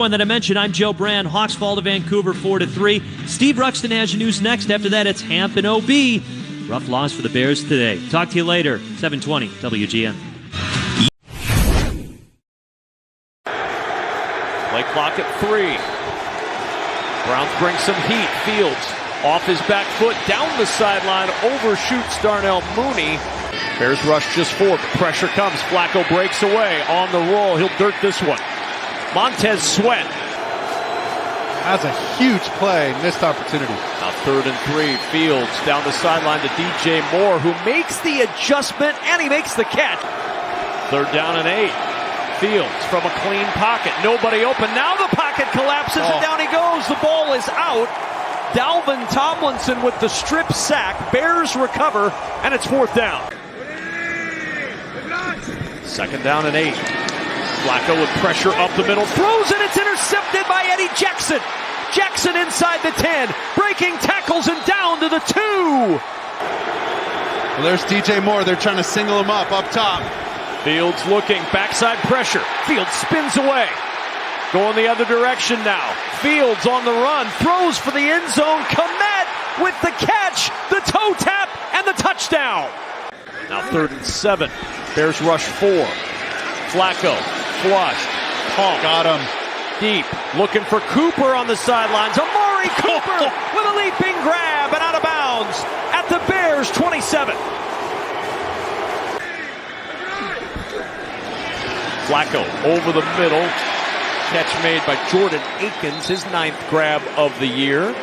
One that I mentioned, I'm Joe Brand. Hawks fall to Vancouver 4-3. Steve Ruxton has your news next. After that, it's Hampton OB. Rough loss for the Bears today. Talk to you later. 720 WGN. Play clock at 3. Browns bring some heat. Fields off his back foot, down the sideline, overshoots Darnell Mooney. Bears rush just 4, but pressure comes. Flacco breaks away on the roll. He'll dirt this one. Montez Sweat. That's a huge play, missed opportunity. Now 3rd and 3. Fields down the sideline to DJ Moore, who makes the adjustment, and he makes the catch. 3rd down and 8. Fields from a clean pocket. Nobody open. Now the pocket collapses, and down he goes. The ball is out. Dalvin Tomlinson with the strip sack. Bears recover, and it's 4th down. 2nd down and 8. Flacco with pressure up the middle. Throws it. It's intercepted by Eddie Jackson. Jackson inside the 10. Breaking tackles and down to the 2. Well, there's DJ Moore. They're trying to single him up top. Fields looking. Backside pressure. Fields spins away. Going the other direction now. Fields on the run. Throws for the end zone. Kmet with the catch. The toe tap and the touchdown. Now 3rd and 7. Bears rush 4. Flacco. Flushed. Pump. Got him. Deep. Looking for Cooper on the sidelines. Amari Cooper with a leaping grab and out of bounds at the Bears 27. Flacco over the middle. Catch made by Jordan Akins, his 9th grab of the year.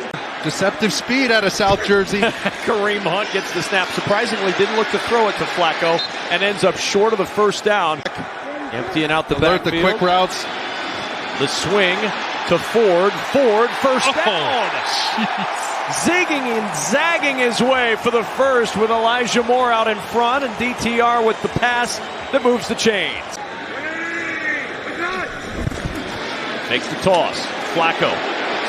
Deceptive speed out of South Jersey. Kareem Hunt gets the snap. Surprisingly, didn't look to throw it to Flacco and ends up short of the 1st down. Emptying out the backfield. The quick routes. The swing to Ford. Ford, 1st down. Zigging and zagging his way for the 1st with Elijah Moore out in front, and DTR with the pass that moves the chains. Makes the toss. Flacco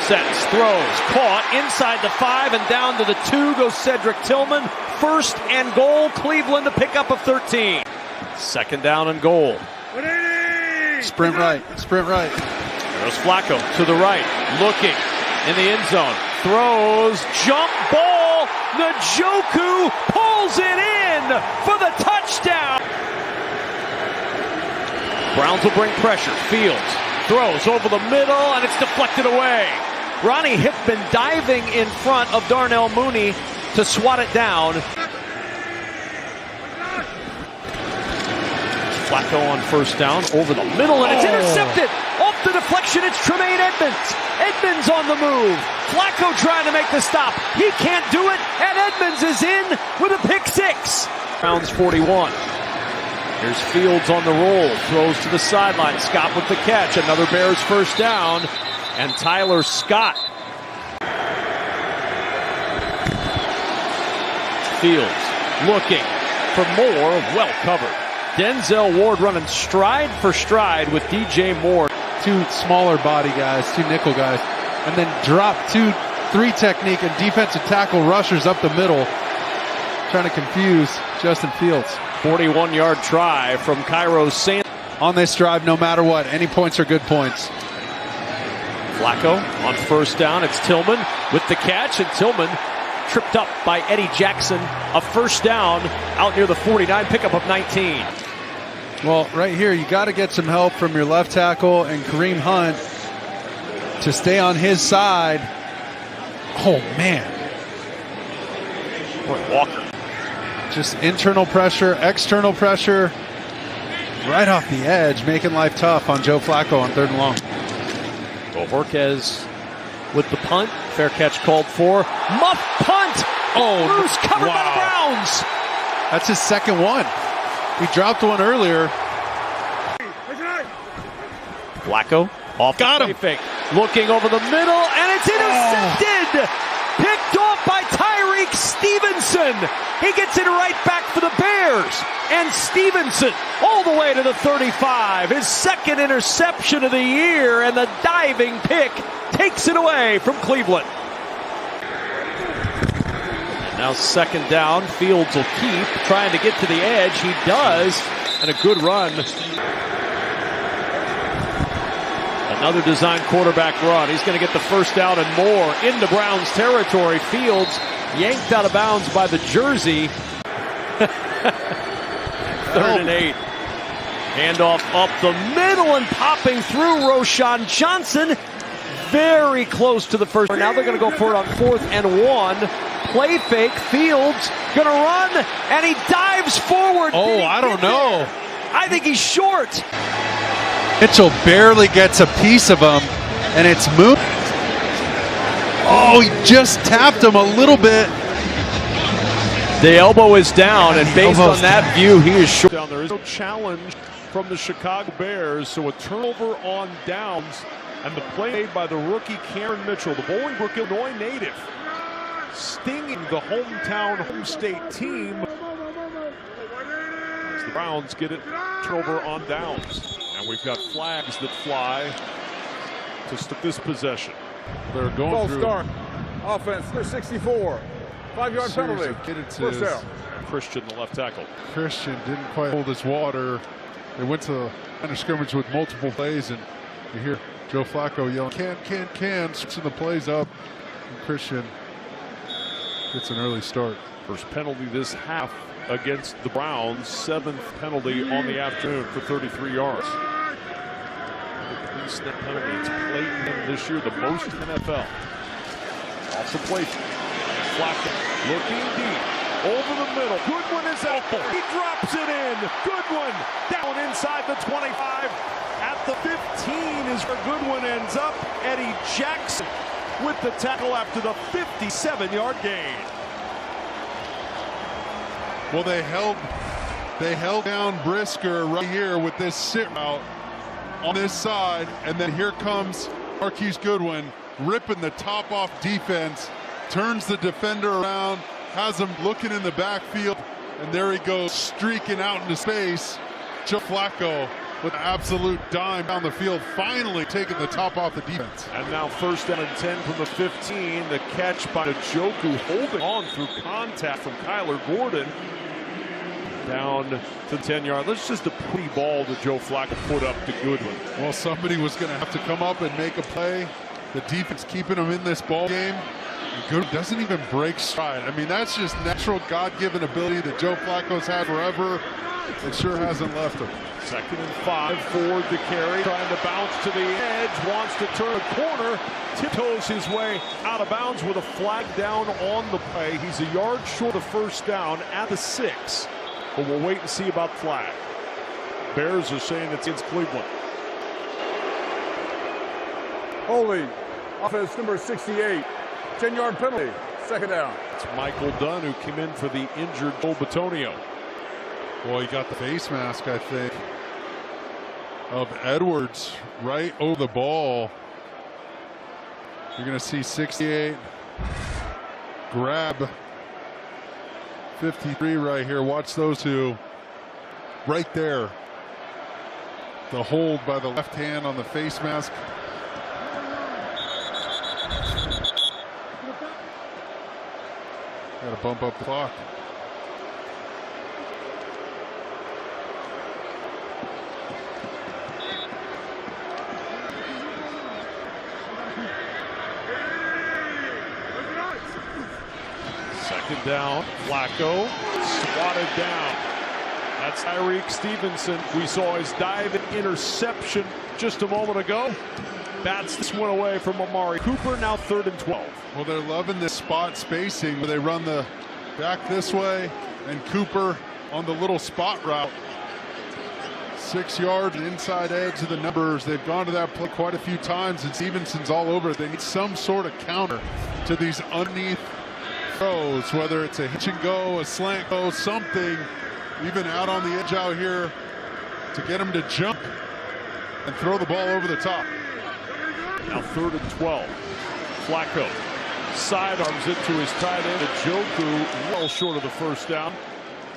sets, throws, caught inside the 5 and down to the 2 goes Cedric Tillman. 1st and goal. Cleveland to pick up a 13. 2nd down and goal. Sprint right. There's Flacco to the right, looking in the end zone. Throws, jump ball. Njoku pulls it in for the touchdown. Browns will bring pressure. Fields throws over the middle, and it's deflected away. Ronnie Hickman diving in front of Darnell Mooney to swat it down. Flacco on 1st down, over the middle, and it's intercepted. Off the deflection, it's Tremaine Edmunds. Edmunds on the move. Flacco trying to make the stop. He can't do it, and Edmunds is in with a pick 6. Browns 41. Here's Fields on the roll. Throws to the sideline. Scott with the catch. Another Bears 1st down. And Tyler Scott. Fields looking for more. Well covered. Denzel Ward running stride for stride with DJ Moore. 2 smaller body guys, 2 nickel guys, and then drop 2-3 technique and defensive tackle rushers up the middle, trying to confuse Justin Fields. 41-yard try from Cairo Sand. On this drive, no matter what, any points are good points. Flacco on 1st down. It's Tillman with the catch, and Tillman tripped up by Eddie Jackson. A 1st down out near the 49, pickup of 19. Well, right here, you got to get some help from your left tackle and Kareem Hunt to stay on his side. Oh, man. Boy, Walker. Just internal pressure, external pressure. Right off the edge, making life tough on Joe Flacco on 3rd and long. Borges with the punt. Fair catch called for. Muff punt. Loose, covered by the Browns. That's his 2nd one. He dropped one earlier. Flacco off. Got him. Fake. Looking over the middle, and it's intercepted. Picked off by Tyreek Stevenson. He gets it right back for the Bears. And Stevenson all the way to the 35. His 2nd interception of the year, and the diving pick takes it away from Cleveland. And now 2nd down. Fields will keep trying to get to the edge. He does, and a good run. Another design quarterback run. He's going to get the first down and more into Browns territory. Fields yanked out of bounds by the jersey. 3rd and 8. Handoff up the middle and popping through Roschon Johnson. Very close to the first. Now they're going to go for it on 4th and 1. Play fake. Fields going to run, and he dives forward. Oh, I don't know. I think he's short. Mitchell barely gets a piece of him, and it's moved. Oh, he just tapped him a little bit. The elbow is down, and based on that view, he is short. Down there is no challenge from the Chicago Bears, so a turnover on downs, and the play made by the rookie Cameron Mitchell, the Bolingbrook, Illinois native, stinging the home state team. As the Browns get it, turnover on downs, and we've got flags that fly to start this possession. They're going through. Start. Offense, they're 64. 5-yard penalty. First down. Christian, the left tackle. Christian didn't quite hold his water. They went to the line of scrimmage with multiple plays, and you hear Joe Flacco yelling, can, switching the plays up. And Christian gets an early start. First penalty this half against the Browns. 7th penalty on the afternoon for 33 yards. Snap penalty. It's played in this year, the most in NFL. Off the play. Flacco looking deep. Over the middle. Goodwin is open. He drops it in. Goodwin down inside the 25. At the 15 is where Goodwin ends up. Eddie Jackson with the tackle after the 57-yard gain. Well, they held down Brisker right here with this sit route on this side, and then here comes Marquise Goodwin ripping the top off defense, turns the defender around, has him looking in the backfield, and there he goes streaking out into space. Joe Flacco with an absolute dime down the field, finally taking the top off the defense. And now 1st down and 10 from the 15. The catch by Njoku, holding on through contact from Kyler Gordon. Down to 10-yard. That's just a pretty ball that Joe Flacco put up to Goodwin. Well, somebody was going to have to come up and make a play. The defense keeping him in this ball game. Goodwin doesn't even break stride. I mean, that's just natural God-given ability that Joe Flacco's had forever. It sure hasn't left him. 2nd and 5, Ford to carry, trying to bounce to the edge, wants to turn a corner, tiptoes his way out of bounds with a flag down on the play. He's a yard short of 1st down at the 6. But we'll wait and see about flag. Bears are saying it's against Cleveland. Holding. Offense number 68. 10-yard penalty. 2nd down. It's Michael Dunn who came in for the injured Joel Bitonio. Well, he got the face mask, I think, of Edwards right over the ball. You're going to see 68 grab 53 right here. Watch those two right there. The hold by the left hand on the face mask. Got to bump up the clock. Second down, Flacco swatted down. That's Tyreek Stevenson. We saw his diving interception just a moment ago. Bats this one away from Amari Cooper, now 3rd and 12. Well, they're loving this spot spacing where they run the back this way and Cooper on the little spot route. 6 yards, inside edge of the numbers. They've gone to that play quite a few times, and Stevenson's all over it. They need some sort of counter to these underneath throws, whether it's a hitch and go, a slant go, something, even out on the edge out here to get him to jump and throw the ball over the top. Now 3rd and 12. Flacco sidearms it to his tight end. Njoku well short of the 1st down.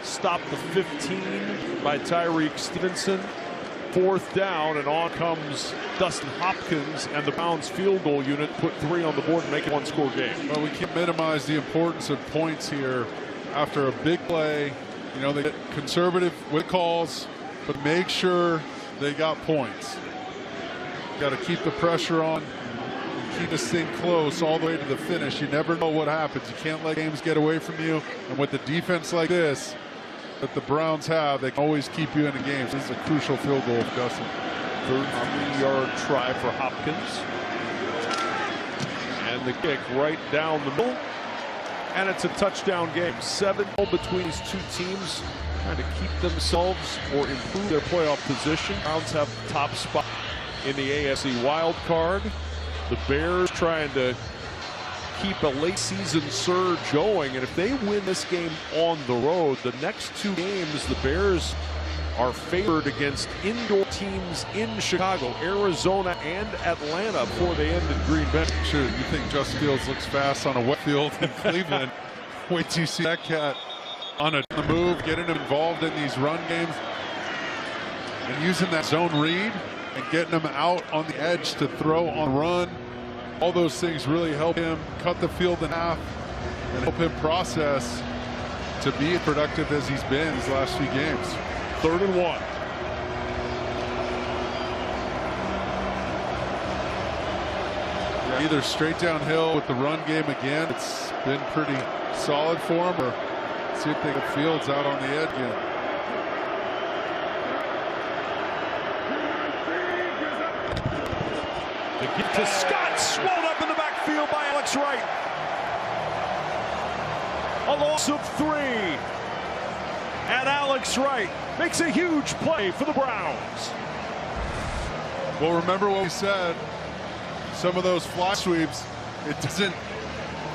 Stopped the 15 by Tyreek Stevenson. 4th down, and on comes Dustin Hopkins, and the Browns field goal unit put 3 on the board and make it a 1-score game. Well, we can't minimize the importance of points here after a big play. You know, they get conservative with calls, but make sure they got points. got to keep the pressure on, keep this thing close all the way to the finish. You never know what happens. You can't let games get away from you. And with the defense like this that the Browns have, they can always keep you in the game. This is a crucial field goal for Dustin. 30-yard try for Hopkins. And the kick right down the middle. And it's a touchdown game. 7 between these two teams, trying to keep themselves or improve their playoff position. Browns have the top spot in the AFC wild card. The Bears trying to keep a late season surge going. And if they win this game on the road, the next 2 games, the Bears are favored against indoor teams in Chicago, Arizona, and Atlanta before they end in Green Bay. Sure, you think Justin Fields looks fast on a wet field in Cleveland. Wait till you see that cat on the move, getting him involved in these run games and using that zone read and getting him out on the edge to throw on run. All those things really help him cut the field in half and help him process to be as productive as he's been these last few games. 3rd and 1. Either straight downhill with the run game again. It's been pretty solid for him, or see if they get Fields out on the edge again. The gift to Scott, swallowed up in the backfield by Alex Wright. A loss of 3. And Alex Wright makes a huge play for the Browns. Well, remember what we said. Some of those fly sweeps, it doesn't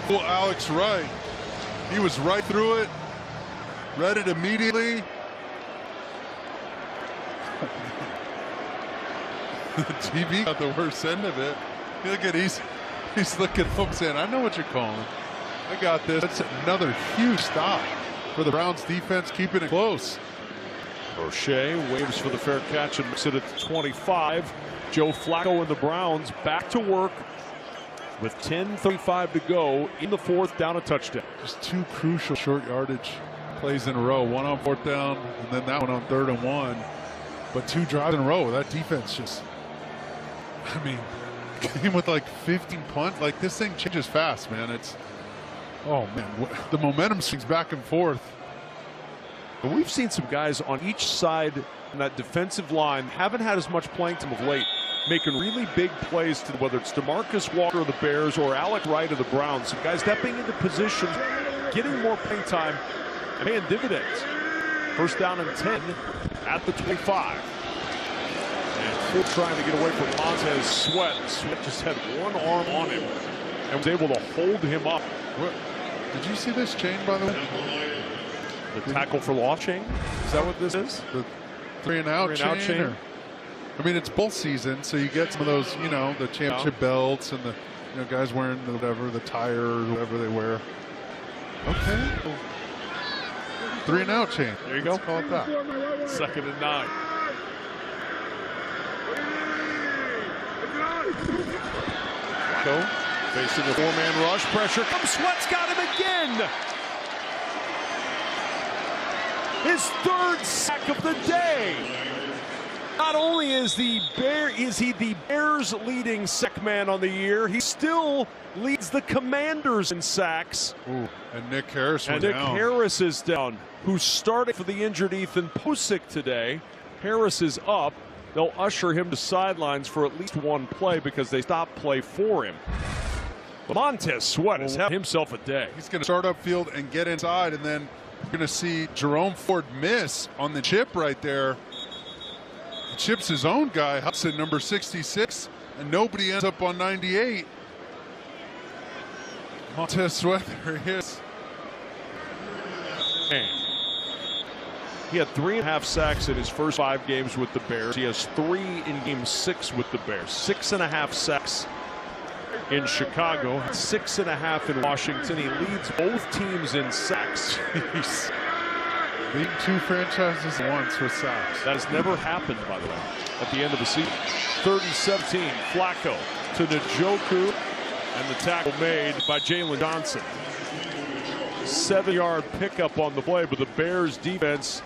fool Alex Wright. He was right through it, read it immediately. The TV got the worst end of it. Look at he's looking up saying, I know what you're calling. I got this. That's another huge stop for the Browns defense, keeping it close. O'Shea waves for the fair catch and makes it at the 25. Joe Flacco and the Browns back to work with 10:35 to go in the 4th, down a touchdown. Just 2 crucial short yardage plays in a row. One on 4th down, and then that one on 3rd and 1. But 2 drives in a row. That defense just, I mean, came with like 15 punts. Like, this thing changes fast, man. It's, oh man, the momentum swings back and forth. But we've seen some guys on each side in that defensive line haven't had as much playing time of late, making really big plays to whether it's DeMarcus Walker of the Bears or Alex Wright of the Browns. Some guys stepping into positions, getting more playing time, and paying dividends. 1st down and 10 at the 25. And Full trying to get away from Montez Sweat. Sweat just had one arm on him and was able to hold him up. What? Did you see this chain, by the way? The tackle for loss chain? Is that what this is? The 3-and-out chain? Or, I mean, it's bowl season, so you get some of those, you know, the championship belts and the, you know, guys wearing the whatever, the tire or whatever they wear. Okay. 3-and-out chain. There you go. Let's call it that. 2nd and 9. Facing the 4-man rush. Pressure comes. Sweat's got him again. His 3rd sack of the day. Not only is he the Bears' leading sack man on the year, he still leads the Commanders in sacks. Ooh, and Nick Harris went down. down. Nick Harris is down, who's starting for the injured Ethan Posick today. Harris is up. They'll usher him to sidelines for at least 1 play because they stopped play for him. But Montez Sweat has had himself a day. He's going to start upfield and get inside, and then you're going to see Jerome Ford miss on the chip right there. Chips his own guy, Hudson, number 66, and nobody ends up on 98. Montez Sweat, there he is. He had 3.5 sacks in his first 5 games with the Bears. He has 3 in game 6 with the Bears. 6.5 sacks in Chicago, 6.5 in Washington. He leads both teams in sacks. Jeez. Leading 2 franchises at once with sacks. That has never happened, by the way, at the end of the season. 3rd and 17, Flacco to Njoku, and the tackle made by Jalen Johnson. 7-yard pickup on the play, but the Bears defense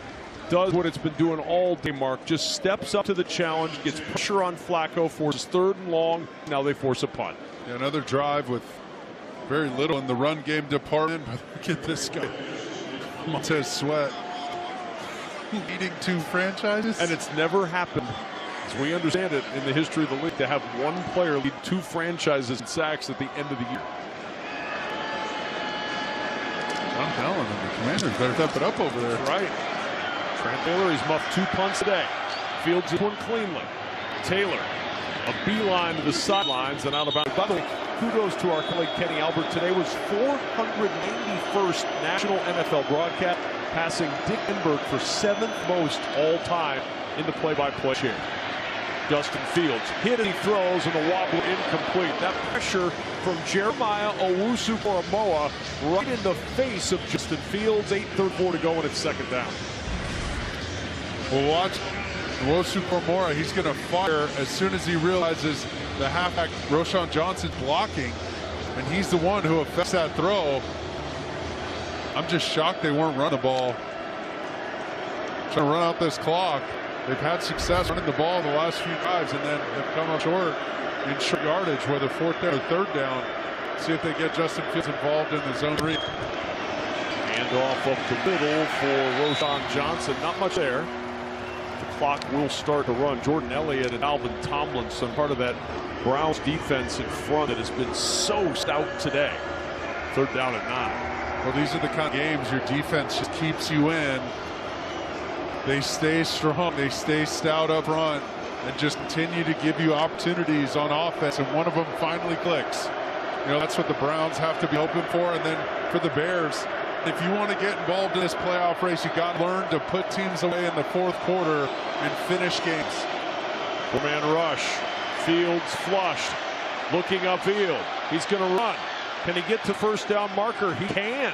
does what it's been doing all day, Mark. Just steps up to the challenge, gets pressure on Flacco, forces 3rd and long. Now they force a punt. Yeah, another drive with very little in the run game department. But look at this guy, Montez Sweat, leading 2 franchises. And it's never happened, as we understand it, in the history of the league, to have one player lead 2 franchises in sacks at the end of the year. I'm telling them, the Commanders better step it up over there. That's right. Trent Taylor, he's muffed 2 punts today. Fields this one cleanly. Taylor, a beeline to the sidelines and out of bounds. By the way, kudos to our colleague Kenny Albert. Today was 491st national NFL broadcast, passing Dick Enberg for 7th most all time in the play-by-play chair. Justin Fields hit and he throws, and the wobble incomplete. That pressure from Jeremiah Owusu-Koramoah right in the face of Justin Fields. 8:34 to go, and it's 2nd down. Well, watch Owusu-Koramoah. He's going to fire as soon as he realizes the halfback Roschon Johnson's blocking, and he's the one who affects that throw. I'm just shocked they weren't running the ball. Trying to run out this clock. They've had success running the ball the last few drives, and then they've come up short in short yardage, whether 4th down or 3rd down. See if they get Justin Fields involved in the zone read. Hand off up the middle for Roschon Johnson. Not much there. The clock will start to run. Jordan Elliott and Alvin Tomlinson, part of that Browns defense in front that has been so stout today. 3rd down and 9. Well, these are the kind of games your defense just keeps you in. They stay strong, they stay stout up front, and just continue to give you opportunities on offense, and one of them finally clicks. You know, that's what the Browns have to be hoping for. And then for the Bears, if you want to get involved in this playoff race, you got to learn to put teams away in the 4th quarter and finish games. 4-man rush. Fields flushed, looking upfield. He's going to run. Can he get to 1st down marker? He can.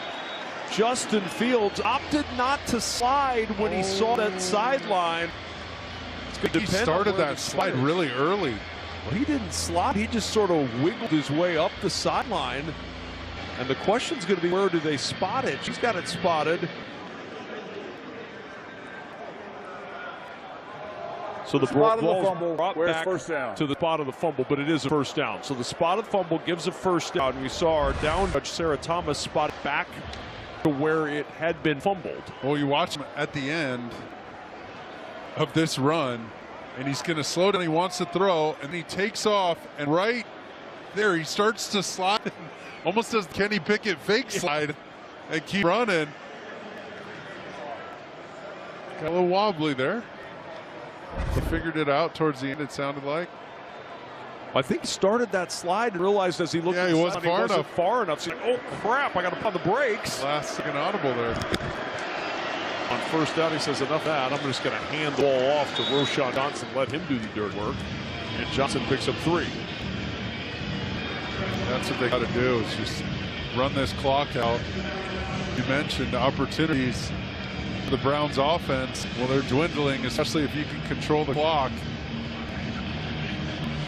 Justin Fields opted not to slide when he saw that sideline. He started that slide really early. Well, he didn't slide. He just sort of wiggled his way up the sideline. And the question's going to be, where do they spot it? She's got it spotted. So the ball brought back 1st down to the spot of the fumble, but it is a 1st down. So the spot of the fumble gives a 1st down. We saw our down judge, Sarah Thomas, spot it back to where it had been fumbled. Well, you watch him at the end of this run, and he's going to slow down. He wants to throw, and he takes off, and right there he starts to slide, almost does Kenny Pickett fake slide, and keep running. Got a little wobbly there. But figured it out towards the end, it sounded like. I think he started that slide and realized as he looked he wasn't far enough. So, oh crap, I got to put on the brakes. Last second audible there. On 1st down, he says, enough of that. I'm just going to hand the ball off to Roschon Johnson, let him do the dirt work. And Johnson picks up 3. That's what they got to do, is just run this clock out. You mentioned opportunities for the Browns offense. Well, they're dwindling, especially if you can control the clock.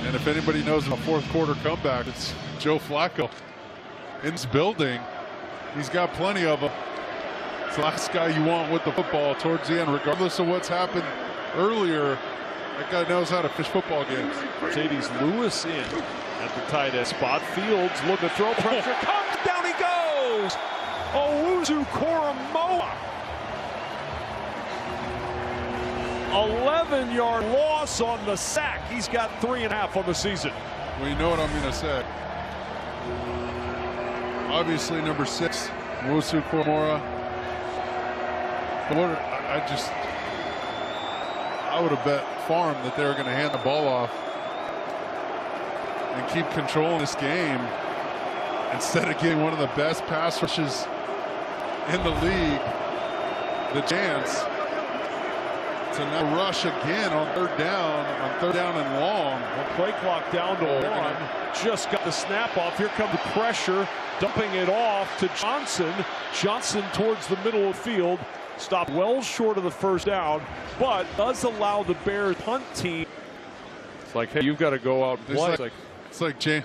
And if anybody knows a 4th quarter comeback, it's Joe Flacco. In this building, he's got plenty of them. It's the last guy you want with the football towards the end, regardless of what's happened earlier. That guy knows how to fish football games. Mercedes Lewis in at the tight end spot. Fields look to throw, pressure comes, down he goes. Owusu-Koramoah. 11-yard loss on the sack. He's got 3.5 on the season. Well, you know what I'm going to say. Obviously, number 6, Owusu-Koramoah. But I would have bet farm that they were going to hand the ball off and keep controlling this game instead of giving one of the best pass rushes in the league the chance to now rush again on 3rd down, and long. Well, play clock down to 1. Just got the snap off. Here comes the pressure, dumping it off to Johnson. Johnson towards the middle of the field. Stopped well short of the 1st down, but does allow the Bears punt team. It's like, hey, you've got to go out and play.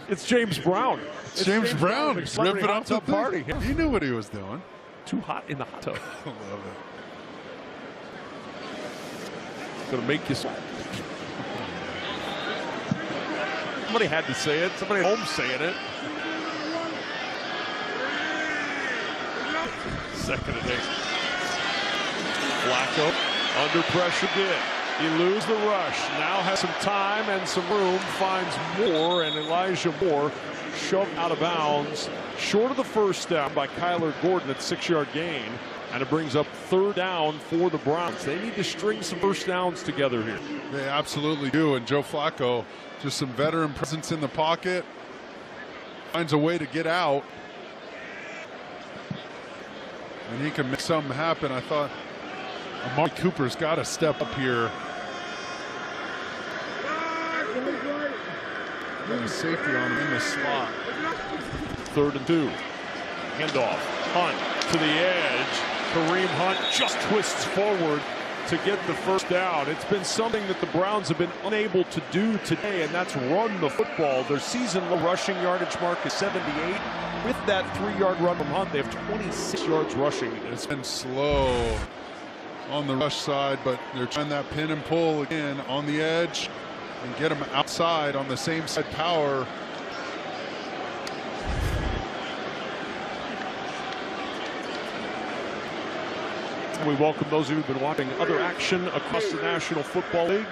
It's James Brown. It's James Brown ripping up the party. He knew what he was doing. Too hot in the hot tub. I love it. going to make you. Somebody had to say it. Somebody at home saying it. Second and 8. Flacco under pressure did. He loses the rush. Now has some time and some room. Finds Moore, and Elijah Moore shoved out of bounds. Short of the first down by Kyler Gordon at 6-yard gain. And it brings up third down for the Browns. They need to string some first downs together here. They absolutely do. And Joe Flacco, just some veteran presence in the pocket. Finds a way to get out. And he can make something happen. I thought Amari Cooper's got to step up here. Got a safety on him in the slot. 3rd and 2. Handoff. Hunt to the edge. Kareem Hunt just twists forward to get the first down. It's been something that the Browns have been unable to do today, and that's run the football. Their season-low rushing yardage mark is 78. With that 3-yard run from Hunt, they have 26 yards rushing. It's been slow on the rush side, but they're trying that pin and pull again on the edge and get them outside on the same side power. We welcome those who have been watching other action across the National Football League.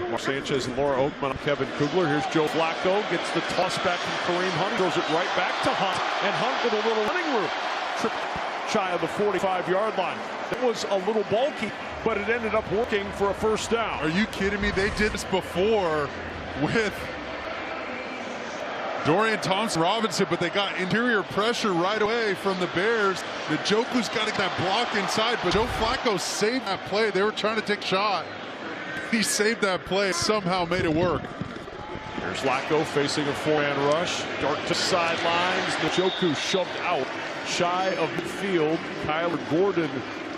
Mark Sanchez and Laura Oakman, I'm Kevin Kugler. Here's Joe Flacco, gets the toss back from Kareem Hunt, throws it right back to Hunt, and Hunt with a little running room. Trip shy of the 45-yard line. It was a little bulky, but it ended up working for a first down. Are you kidding me? They did this before with Dorian Thompson-Robinson, but they got interior pressure right away from the Bears. The Njoku's got to get that block inside, but Joe Flacco saved that play. They were trying to take a shot. He saved that play, somehow made it work. Here's Flacco facing a 4-man rush. Dart to sidelines. Njoku shoved out shy of midfield. Kyler Gordon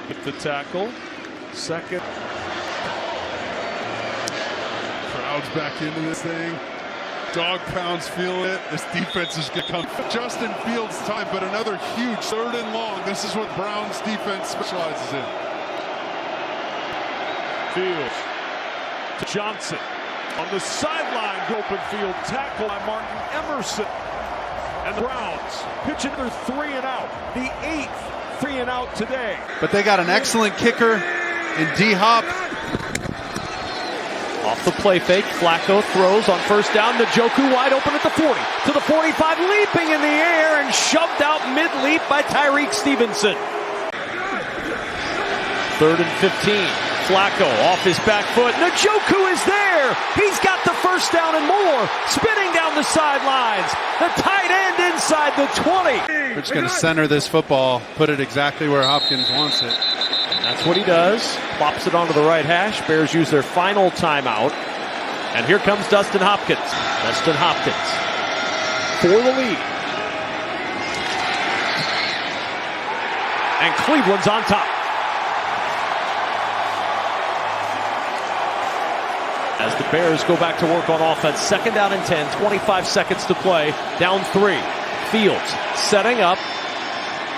hit the tackle. Second. Crowd's back into this thing. Dog pounds feeling it. This defense is going to come. Justin Fields' time, but another huge 3rd and long. This is what Browns defense specializes in. Fields to Johnson on the sideline. Open field tackle by Martin Emerson. And the Browns pitching their 3 and out. The 8th 3 and out today. But they got an excellent kicker in D-Hop. Off the play fake, Flacco throws on first down. Njoku wide open at the 40. To the 45, leaping in the air and shoved out mid-leap by Tyreek Stevenson. 3rd and 15. Flacco off his back foot. Njoku is there. He's got the first down and more. Spinning down the sidelines. The tight end inside the 20. They're just going to center this football, put it exactly where Hopkins wants it. That's what he does. Plops it onto the right hash. Bears use their final timeout. And here comes Dustin Hopkins. Dustin Hopkins for the lead. And Cleveland's on top. As the Bears go back to work on offense. 2nd down and 10. 25 seconds to play. Down 3. Fields setting up.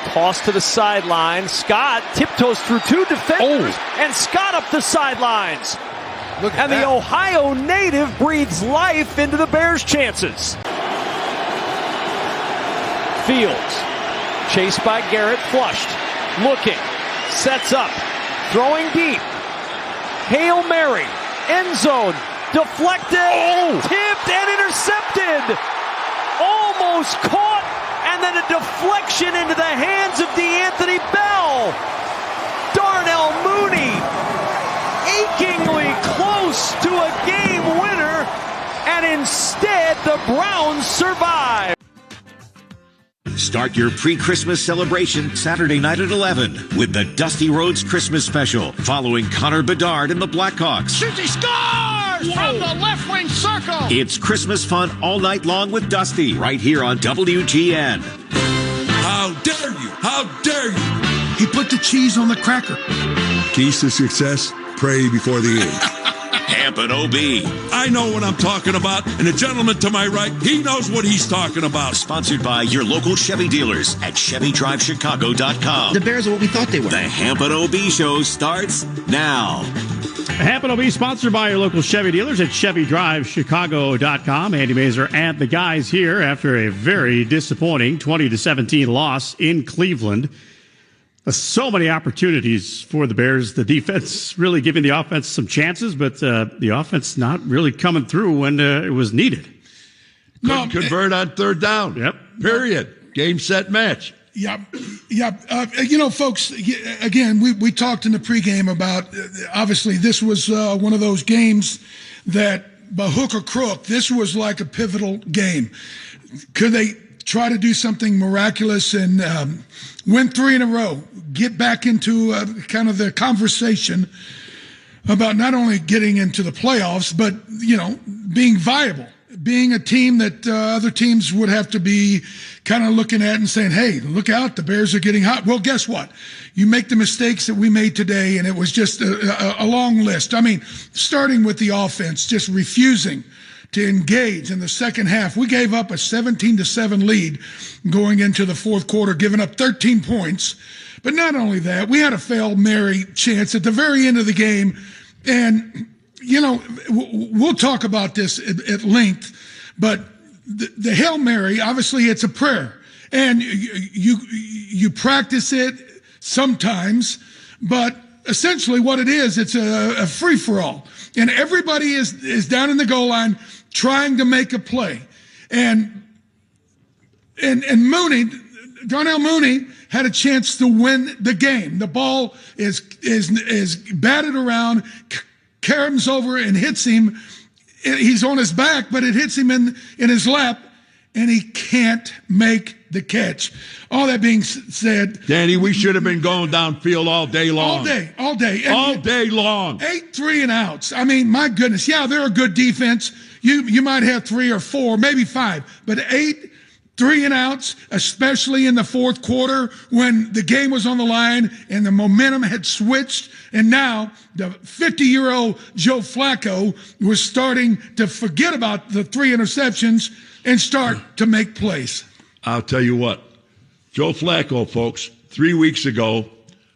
Toss to the sideline. Scott tiptoes through 2 defenders. And Scott up the sidelines. Look at and that. The Ohio native breathes life into the Bears' chances. Fields. Chased by Garrett. Flushed. Looking. Sets up. Throwing deep. Hail Mary. End zone. Deflected. Tipped and intercepted. Almost caught. And then a deflection into the hands of DeAnthony Bell. Darnell Mooney achingly close to a game winner, and instead the Browns survive. Start your pre-Christmas celebration Saturday night at 11 with the Dusty Rhodes Christmas Special, following Connor Bedard and the Blackhawks. Shoots, he scores from the left wing circle. It's Christmas fun all night long with Dusty, right here on WGN. How dare you? How dare you? He put the cheese on the cracker. Keys to success, pray before the end. Hampton OB. I know what I'm talking about, and the gentleman to my right, he knows what he's talking about. Sponsored by your local Chevy dealers at ChevyDriveChicago.com. The Bears are what we thought they were. The Hampton OB show starts now. Hampton will be sponsored by your local Chevy dealers at ChevyDriveChicago.com. Andy Masur and the guys here after a very disappointing 20-17 loss in Cleveland. So many opportunities for the Bears. The defense really giving the offense some chances, but the offense not really coming through when it was needed. Couldn't convert on third down. Yep. Period. Game, set, match. Yeah. Folks, again, we talked in the pregame about, obviously, this was one of those games that, by hook or crook, this was like a pivotal game. Could they try to do something miraculous and win 3 in a row, get back into kind of the conversation about not only getting into the playoffs, but, being viable? Being a team that other teams would have to be kind of looking at and saying, hey, look out, the Bears are getting hot. Well, guess what? You make the mistakes that we made today, and it was just a long list. I mean, starting with the offense, just refusing to engage in the second half. We gave up a 17-7 lead going into the fourth quarter, giving up 13 points. But not only that, we had a Hail Mary chance at the very end of the game, and we'll talk about this at length, but the Hail Mary, obviously it's a prayer, and you practice it sometimes, but essentially what it is, it's a free-for-all, and everybody is down in the goal line trying to make a play, and Darnell Mooney had a chance to win the game. The ball is batted around, caroms over and hits him. He's on his back, but it hits him in his lap, and he can't make the catch. All that being said, Danny, we should have been going downfield all day long. All day. All day long. 8 3-and-outs. I mean, my goodness. Yeah, they're a good defense. You might have 3 or 4, maybe 5, but 8 3-and-outs, especially in the fourth quarter when the game was on the line and the momentum had switched, and now the 50-year-old Joe Flacco was starting to forget about the 3 interceptions and start to make plays. I'll tell you what, Joe Flacco, folks, 3 weeks ago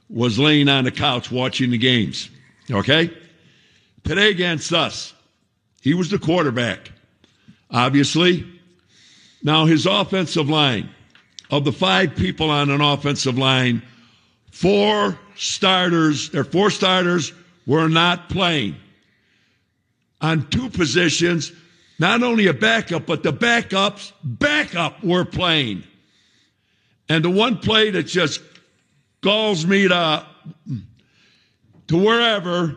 was laying on the couch watching the games, okay? Today against us, he was the quarterback, obviously. Now, his offensive line, of the 5 people on an offensive line, 4 starters were not playing. On 2 positions, not only a backup, but the backup were playing. And the one play that just galls me to wherever,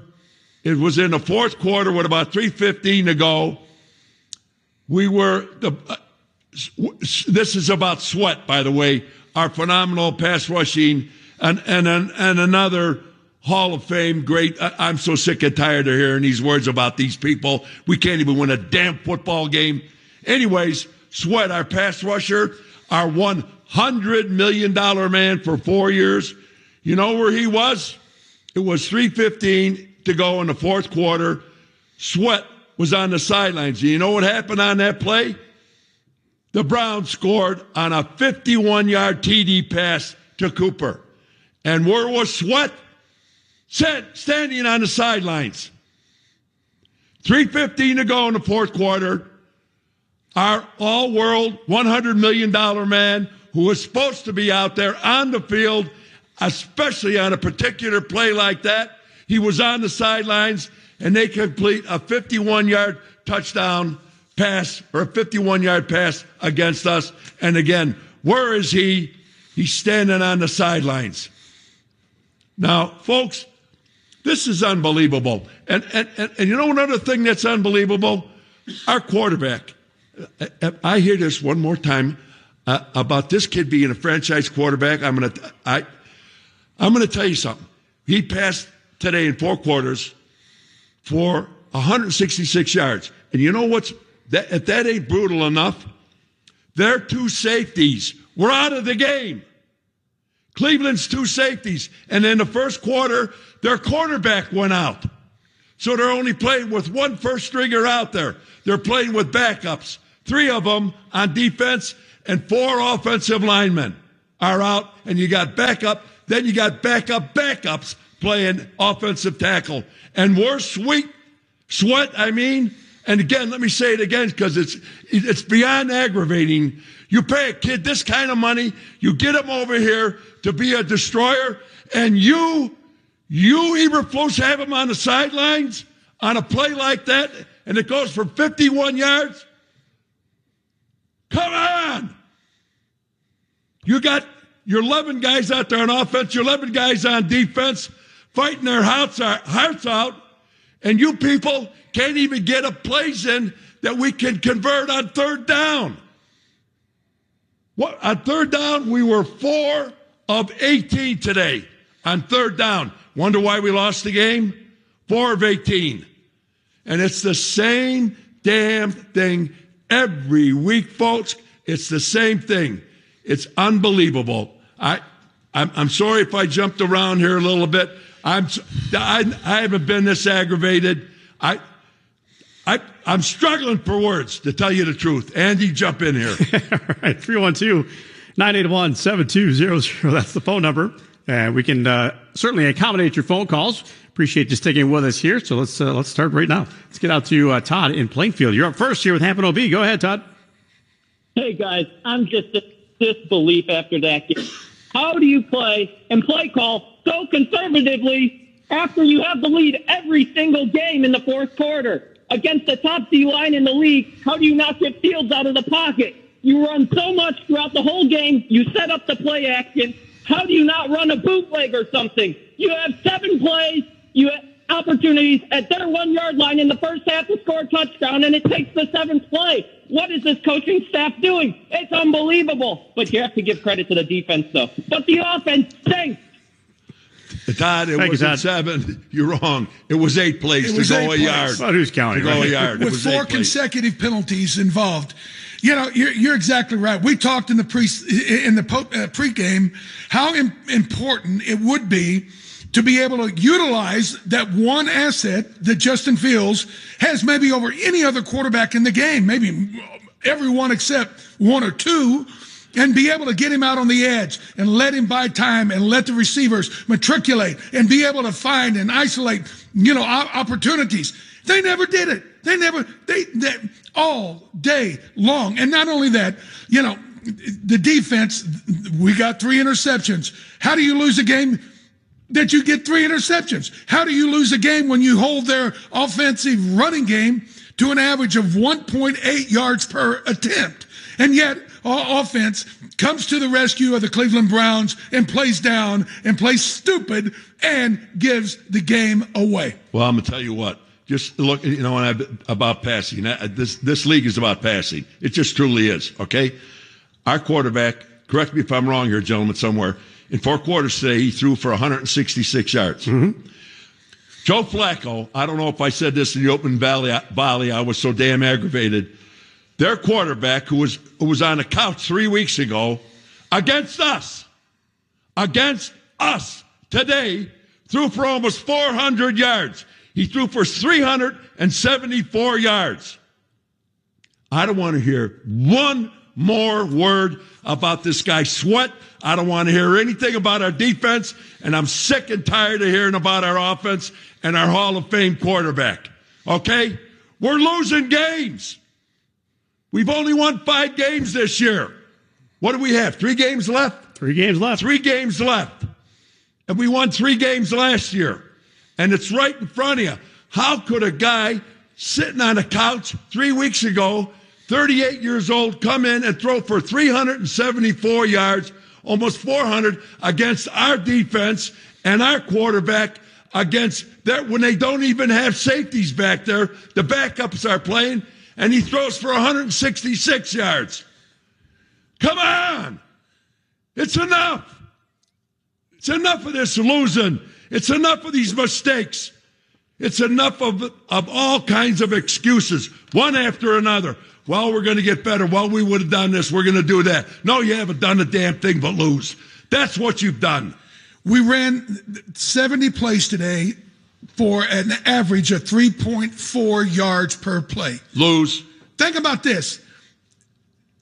it was in the fourth quarter with about 3:15 to go. This is about Sweat, by the way, our phenomenal pass rushing and another Hall of Fame great. I'm so sick and tired of hearing these words about these people. We can't even win a damn football game. Anyways, Sweat, our pass rusher, our $100 million man for 4 years. You know where he was? It was 3:15 to go in the fourth quarter. Sweat was on the sidelines. You know what happened on that play? The Browns scored on a 51-yard TD pass to Cooper. And where was Sweat? Standing on the sidelines. 3:15 to go in the fourth quarter. Our all-world $100 million man who was supposed to be out there on the field, especially on a particular play like that, he was on the sidelines, and they complete a 51-yard touchdown pass or a 51-yard pass against us. And again, where is he? He's standing on the sidelines. Now, folks, this is unbelievable. And you know another thing that's unbelievable? Our quarterback. I hear this one more time about this kid being a franchise quarterback. I'm going to tell you something. He passed today in 4 quarters for 166 yards. And you know what's if that ain't brutal enough, their 2 safeties were out of the game. Cleveland's 2 safeties. And in the first quarter, their cornerback went out. So they're only playing with 1 first stringer out there. They're playing with backups. 3 of them on defense and 4 offensive linemen are out. And you got backup. Then you got backups playing offensive tackle. And we're Sweat, and again, let me say it again because it's beyond aggravating. You pay a kid this kind of money, you get him over here to be a destroyer, and you Eberflus have him on the sidelines on a play like that, and it goes for 51 yards? Come on! You got your 11 guys out there on offense, your 11 guys on defense, fighting their hearts out, and you people can't even get a plays in that we can convert on third down. On third down, we were 4 of 18 today on third down. Wonder why we lost the game? 4 of 18. And it's the same damn thing every week, folks. It's the same thing. It's unbelievable. I'm sorry if I jumped around here a little bit. I haven't been this aggravated. I'm struggling for words, to tell you the truth. Andy, jump in here. All right, 312-981-7200. That's the phone number. We can certainly accommodate your phone calls. Appreciate you sticking with us here. So let's start right now. Let's get out to Todd in Plainfield. You're up first here with Hampton OB. Go ahead, Todd. Hey, guys. I'm just in disbelief after that game. How do you play and play call so conservatively after you have the lead every single game in the fourth quarter? Against the top D line in the league, how do you not get Fields out of the pocket? You run so much throughout the whole game. You set up the play action. How do you not run a bootleg or something? You have 7 plays. You have opportunities at their 1-yard line in the first half to score a touchdown, and it takes the 7th play. What is this coaching staff doing? It's unbelievable. But you have to give credit to the defense, though. But the offense stinks. Todd, it wasn't 7. You're wrong. It was 8 plays to go a yard. Well, who's counting? To go a yard. With 4 consecutive penalties involved. You know, you're exactly right. We talked in the pregame how important it would be to be able to utilize that one asset that Justin Fields has maybe over any other quarterback in the game, maybe everyone except 1 or 2, and be able to get him out on the edge and let him buy time and let the receivers matriculate and be able to find and isolate, opportunities. They never did it. They all day long. And not only that, the defense, we got 3 interceptions. How do you lose a game that you get 3 interceptions? How do you lose a game when you hold their offensive running game to an average of 1.8 yards per attempt? And yet, our offense comes to the rescue of the Cleveland Browns and plays down and plays stupid and gives the game away. Well, I'm going to tell you what. Just look, about passing. This league is about passing. It just truly is, okay? Our quarterback, correct me if I'm wrong here, gentlemen, somewhere, in 4 quarters today, he threw for 166 yards. Mm-hmm. Joe Flacco, I don't know if I said this in the open volley, I was so damn aggravated. Their quarterback, who was on the couch 3 weeks ago, against us today, threw for almost 400 yards. He threw for 374 yards. I don't want to hear one more word about this guy Sweat. I don't want to hear anything about our defense, and I'm sick and tired of hearing about our offense and our Hall of Fame quarterback. Okay? We're losing games. We've only won 5 games this year. What do we have? 3 games left? 3 games left. 3 games left. And we won 3 games last year. And it's right in front of you. How could a guy sitting on a couch 3 weeks ago, 38 years old, come in and throw for 374 yards, almost 400, against our defense and our quarterback against that when they don't even have safeties back there? The backups are playing, and he throws for 166 yards. Come on. It's enough. It's enough of this losing. It's enough of these mistakes. It's enough of all kinds of excuses, one after another. Well, we're going to get better. Well, we would have done this. We're going to do that. No, you haven't done a damn thing but lose. That's what you've done. We ran 70 plays today for an average of 3.4 yards per play. Lose. Think about this.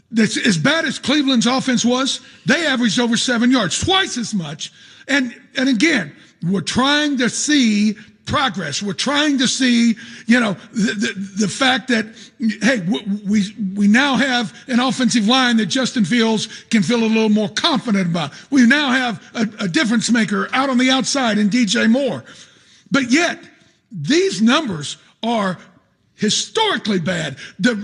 That's as bad as Cleveland's offense was. They averaged over 7 yards, twice as much. And again, we're trying to see progress. We're trying to see, the fact that, hey, we now have an offensive line that Justin Fields can feel a little more confident about. We now have a difference maker out on the outside in DJ Moore. But yet, these numbers are historically bad. The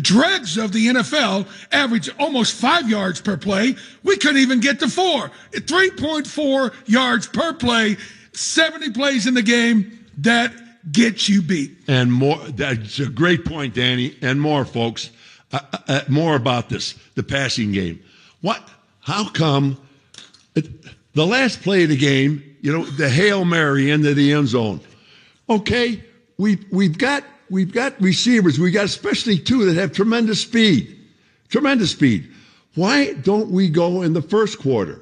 dregs of the NFL average almost 5 yards per play. We couldn't even get to 4. 3.4 yards per play, 70 plays in the game. That gets you beat. And more. That's a great point, Danny. And more, folks. More about this, the passing game. How come the last play of the game, the Hail Mary into the end zone? Okay. We've got receivers. We got especially two that have tremendous speed. Why don't we go in the first quarter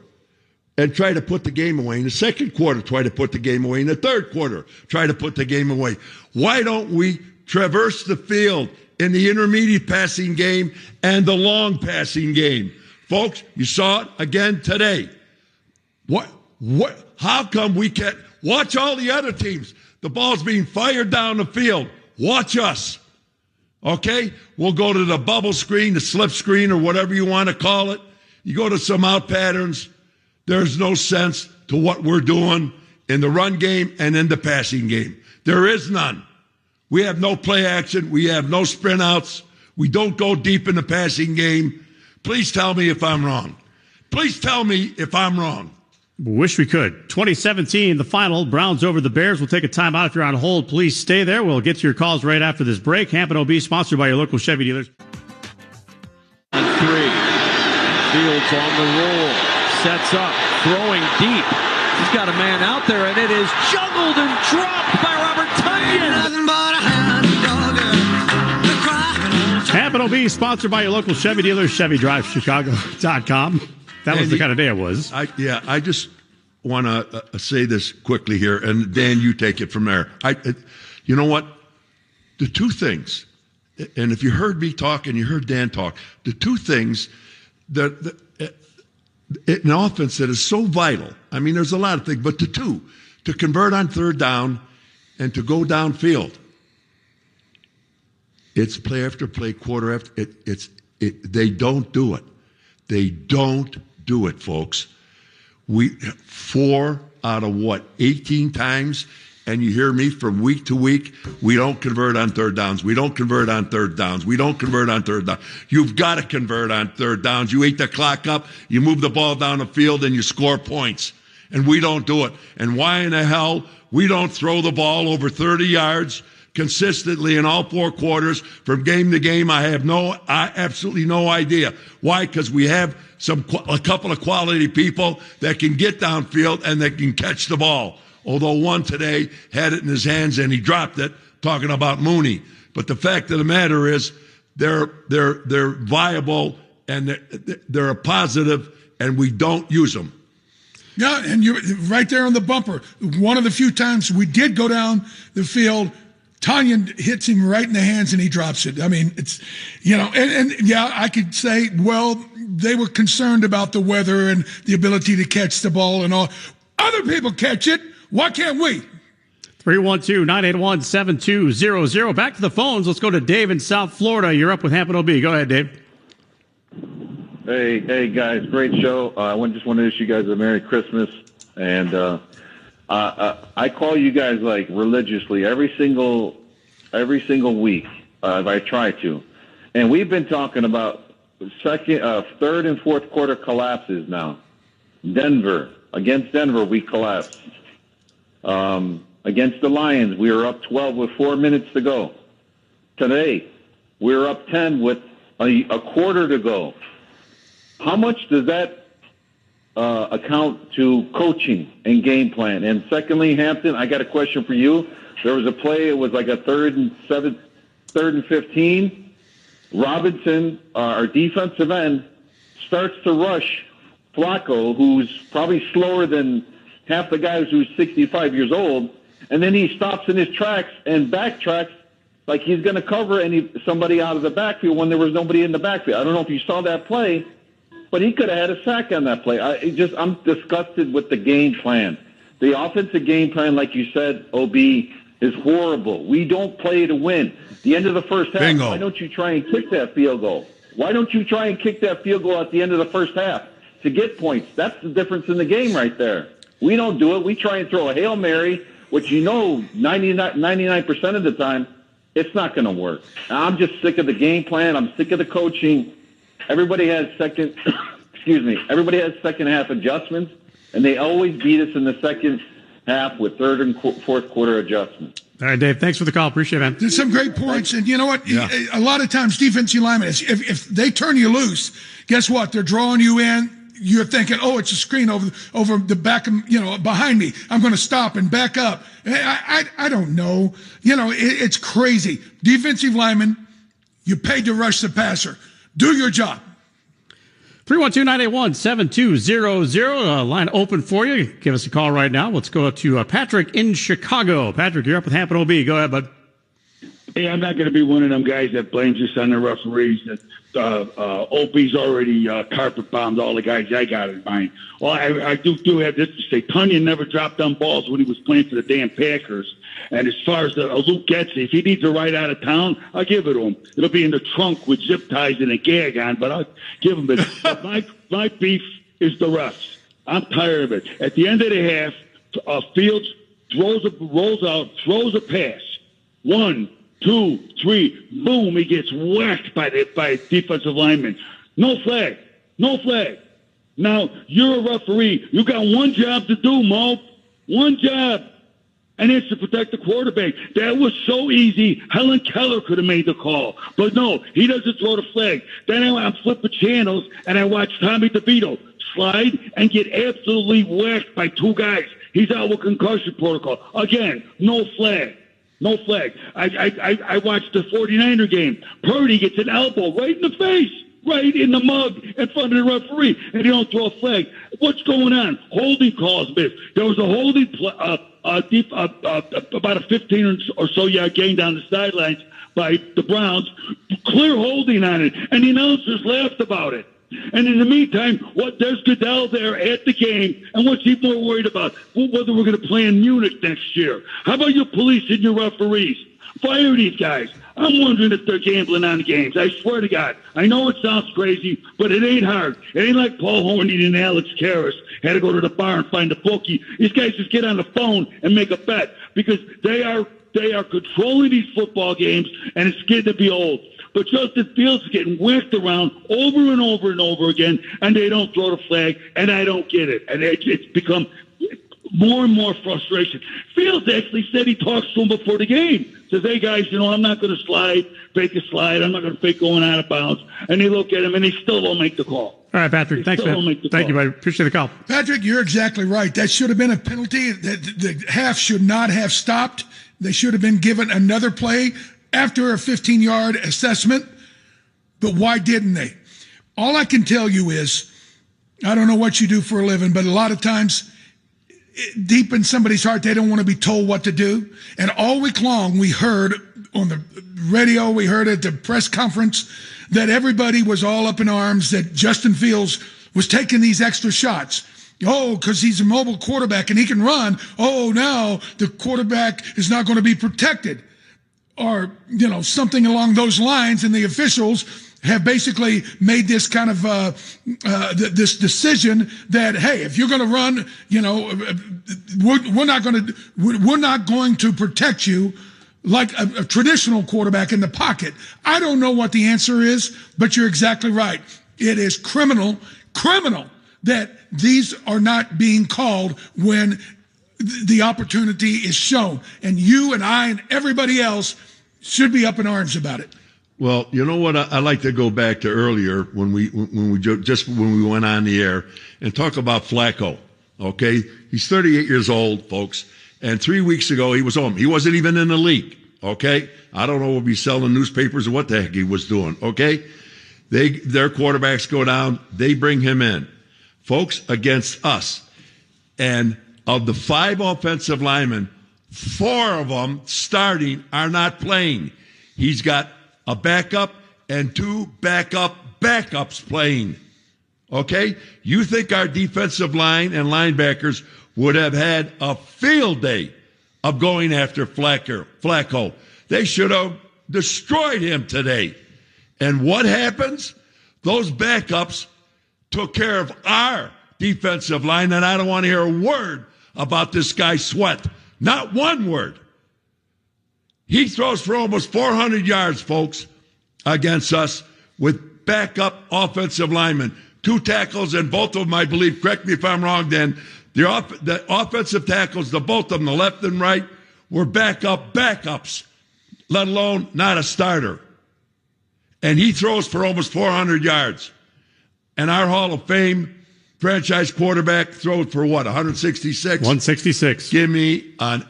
and try to put the game away? In the second quarter, try to put the game away. In the third quarter, try to put the game away. Why don't we traverse the field in the intermediate passing game and the long passing game? Folks, you saw it again today. How come we can't watch all the other teams? The ball's being fired down the field. Watch us. Okay? We'll go to the bubble screen, the slip screen, or whatever you want to call it. You go to some out patterns. There's no sense to what we're doing in the run game and in the passing game. There is none. We have no play action. We have no sprint outs. We don't go deep in the passing game. Please tell me if I'm wrong. Please tell me if I'm wrong. Wish we could. 2017, the final. Browns over the Bears. We'll take a timeout. If you're on hold, please stay there. We'll get to your calls right after this break. Hampton OB, sponsored by your local Chevy dealers. 3. Fields on the roll. Sets up. Throwing deep. He's got a man out there, and it is juggled and dropped by Robert Tonyan. Hampton OB, sponsored by your local Chevy dealers, ChevyDriveChicago.com. That was the kind of day it was. I just want to say this quickly here, and Dan, you take it from there. You know what? The two things, and if you heard me talk and you heard Dan talk, the two things that an offense that is so vital. I mean, there's a lot of things, but the two, to convert on third down and to go downfield. It's play after play, quarter after. They don't do it. They don't do it, folks. 4 out of 18 times, and you hear me from week to week, we don't convert on third downs. We don't convert on third downs. We don't convert on third downs. You've got to convert on third downs. You eat the clock up, you move the ball down the field, and you score points. And we don't do it. And why in the hell we don't throw the ball over 30 yards consistently in all 4 quarters from game to game? I have absolutely no idea. Why? Because we have a couple of quality people that can get downfield and that can catch the ball. Although one today had it in his hands and he dropped it, talking about Mooney. But the fact of the matter is they're viable and they're a positive, and we don't use them. Yeah, and you're right there on the bumper. One of the few times we did go down the field, Tonyan hits him right in the hands and he drops it. I mean, it's, and I could say, well, they were concerned about the weather and the ability to catch the ball and all. Other people catch it. Why can't we? 312-981-7200. Back to the phones. Let's go to Dave in South Florida. You're up with Hampton OB. Go ahead, Dave. Hey, guys. Great show. I just want to wish you guys a Merry Christmas. And I call you guys like religiously every single week. I try to, and we've been talking about third and fourth quarter collapses now. Against Denver, we collapsed. Against the Lions, we were up 12 with 4 minutes to go. Today, we were up 10 with a quarter to go. How much does that account to coaching and game plan? And secondly, Hampton, I got a question for you. There was a play, it was like a 3rd and 15. Robinson, our defensive end, starts to rush Flacco, who's probably slower than half the guys who's 65 years old, and then he stops in his tracks and backtracks like he's going to cover somebody out of the backfield when there was nobody in the backfield. I don't know if you saw that play, but he could have had a sack on that play. I'm disgusted with the game plan. The offensive game plan, like you said, OB, is horrible. We don't play to win. The end of the first half, Bingo. Why don't you try and kick that field goal? Why don't you try and kick that field goal at the end of the first half to get points? That's the difference in the game right there. We don't do it. We try and throw a Hail Mary, which 99% of the time, it's not going to work. I'm just sick of the game plan. I'm sick of the coaching. Everybody has second half adjustments, and they always beat us in the second half with third and fourth quarter adjustments. All right, Dave, thanks for the call. Appreciate it, man. There's some great points. And you know what? Yeah. A lot of times defensive linemen, if they turn you loose, guess what? They're drawing you in. You're thinking, oh, it's a screen over the back of, behind me. I'm going to stop and back up. I don't know. It's crazy. Defensive linemen, you paid to rush the passer. Do your job. 312-981-7200. Line open for you. Give us a call right now. Let's go to Patrick in Chicago. Patrick, you're up with Hampton OB. Go ahead, bud. Hey, I'm not going to be one of them guys that blames this on the referees. That OB's already carpet bombed all the guys I got in mind. Well, I do have this to say. Tunyon never dropped on balls when he was playing for the damn Packers. And as far as Luke Getsy, if he needs a ride out of town, I'll give it to him. It'll be in the trunk with zip ties and a gag on, but I'll give him it. My beef is the refs. I'm tired of it. At the end of the half, Fields rolls out, throws a pass. 1, 2, 3, boom, he gets whacked by defensive lineman. No flag. Now, you're a referee. You got one job to do, Mo. One job. And it's to protect the quarterback. That was so easy. Helen Keller could have made the call. But no, he doesn't throw the flag. Then I'm flipping channels, and I watch Tommy DeVito slide and get absolutely whacked by two guys. He's out with concussion protocol. Again, no flag. I watched the 49er game. Purdy gets an elbow right in the face, right in the mug in front of the referee, and he don't throw a flag. What's going on? Holding calls missed. There was a holding about a 15 or so yard gain down the sidelines by the Browns. Clear holding on it, and the announcers laughed about it. And in the meantime, there's Goodell there at the game, and what's he more worried about? Whether we're going to play in Munich next year. How about your police and your referees? Fire these guys. I'm wondering if they're gambling on the games. I swear to God. I know it sounds crazy, but it ain't hard. It ain't like Paul Hornady and Alex Karras had to go to the bar and find a bookie. These guys just get on the phone and make a bet because they are controlling these football games, and it's getting to be old. But Justin Fields is getting whacked around over and over and over again, and they don't throw the flag, and I don't get it. And it's become more and more frustration. Fields actually said he talks to him before the game. Says, hey, guys, I'm not going to fake a slide. I'm not going to fake going out of bounds. And they look at him, and they still don't make the call. All right, Patrick. Thanks, man. Thank you, buddy. Appreciate the call. Patrick, you're exactly right. That should have been a penalty. The half should not have stopped. They should have been given another play after a 15-yard assessment. But why didn't they? All I can tell you is, I don't know what you do for a living, but a lot of times, deep in somebody's heart, they don't want to be told what to do. And all week long, we heard on the radio, we heard at the press conference that everybody was all up in arms that Justin Fields was taking these extra shots. Oh, because he's a mobile quarterback and he can run. Oh, now the quarterback is not going to be protected. Or, something along those lines. And the officials have basically made this kind of this decision that, hey, if you're going to run, we're not going to protect you like a traditional quarterback in the pocket. I don't know what the answer is, but you're exactly right. It is criminal that these are not being called when the opportunity is shown. And you and I and everybody else should be up in arms about it. Well, you know what? I like to go back to earlier when we went on the air and talk about Flacco. Okay, he's 38 years old, folks, and 3 weeks ago he was home. He wasn't even in the league. Okay, I don't know if he's selling newspapers or what the heck he was doing. Okay, their quarterbacks go down, they bring him in, folks, against us, and of the 5 offensive linemen, 4 of them starting are not playing. He's got a backup and 2 backups playing. Okay? You think our defensive line and linebackers would have had a field day of going after Flacco. They should have destroyed him today. And what happens? Those backups took care of our defensive line, and I don't want to hear a word about this guy Sweat. Not one word. He throws for almost 400 yards, folks, against us with backup offensive linemen. 2 tackles, and both of them, I believe, correct me if I'm wrong, Dan, the offensive tackles, both of them, the left and right, were backups, let alone not a starter. And he throws for almost 400 yards. And our Hall of Fame franchise quarterback throws for what, 166? 166. Give me an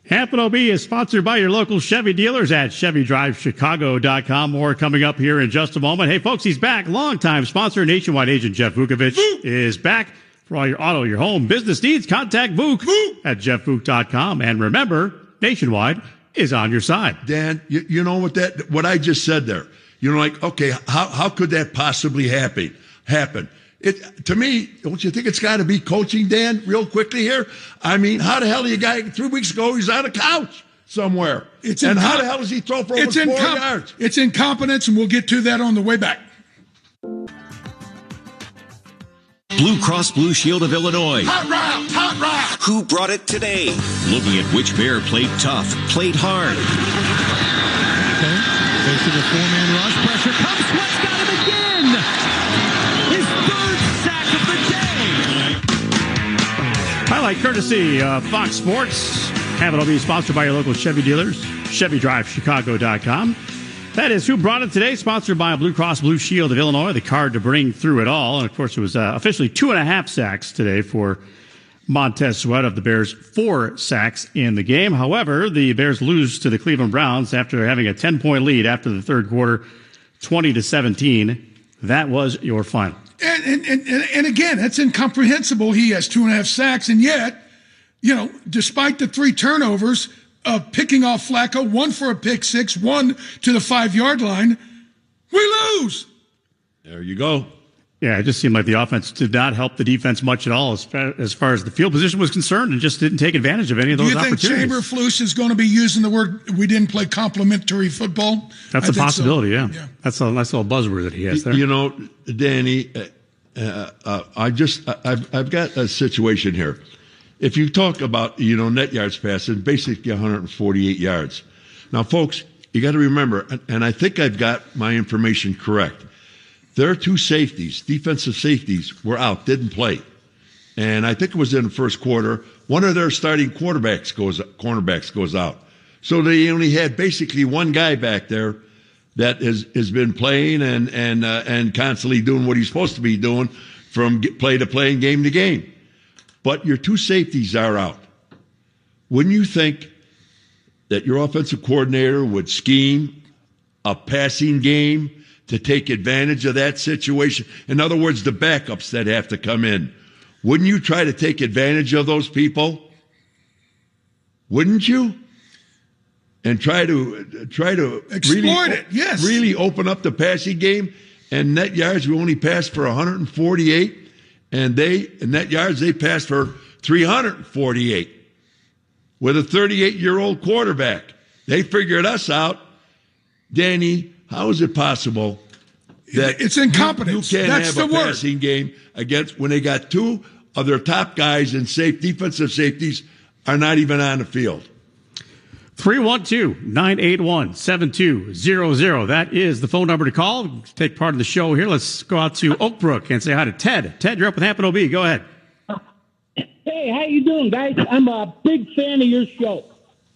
Hampton OB is sponsored by your local Chevy dealers at ChevyDriveChicago.com. More coming up here in just a moment. Hey, folks, he's back. Longtime sponsor, Nationwide agent Jeff Vukovich is back. For all your auto, your home, business needs, contact Vuk at JeffVuk.com. And remember, Nationwide is on your side. Dan, you know what I just said there? You're like, okay, how could that possibly happen? To me, don't you think it's got to be coaching, Dan, real quickly here? I mean, how the hell do you guy 3 weeks ago, he's on a couch somewhere. How the hell does he throw for almost 4 yards? It's incompetence, and we'll get to that on the way back. Blue Cross Blue Shield of Illinois. Hot route, hot route. Who brought it today? Looking at which Bear played tough, played hard. Okay. Facing a 4-man rush. Pressure comes. Sweat's got him again. His 3rd sack of the day. Highlight courtesy of Fox Sports. Have it all be sponsored by your local Chevy dealers. ChevyDriveChicago.com. That is Who Brought It Today, sponsored by Blue Cross Blue Shield of Illinois, the card to bring through it all. And, of course, it was officially 2.5 sacks today for Montez Sweat of the Bears, 4 sacks in the game. However, the Bears lose to the Cleveland Browns after having a 10-point lead after the third quarter, 20-17. That was your final. And again, that's incomprehensible. He has 2.5 sacks, and yet, despite the 3 turnovers, picking off Flacco, 1 for a pick six, 1 to the 5-yard line, we lose. There you go. Yeah, it just seemed like the offense did not help the defense much at all as far as the field position was concerned, and just didn't take advantage of any of those opportunities. Do you think Chamberflus is going to be using the word, we didn't play complegot football? That's a possibility, so. Yeah. That's a nice little buzzword that he has there. Danny, I've got a situation here. If you talk about, net yards passing, basically 148 yards. Now, folks, you got to remember, and I think I've got my information correct. Their 2 safeties, defensive safeties, were out, didn't play. And I think it was in the first quarter. One of their starting cornerbacks goes out. So they only had basically 1 guy back there that has been playing and constantly doing what he's supposed to be doing from play to play and game to game. But your 2 safeties are out. Wouldn't you think that your offensive coordinator would scheme a passing game to take advantage of that situation? In other words, the backups that have to come in. Wouldn't you try to take advantage of those people? Wouldn't you? And try to exploit it, yes. Really open up the passing game. And net yards, we only passed for 148. And net yards, they passed for 348 with a 38-year-old quarterback. They figured us out. Danny, how is it possible that it's incompetence? You can't That's have the a word. passing game against when they got 2 of their top guys and defensive safeties are not even on the field? 312-981-7200. That is the phone number to call. Take part in the show here. Let's go out to Oak Brook and say hi to Ted. Ted, you're up with Hampton OB. Go ahead. Hey, how you doing, guys? I'm a big fan of your show.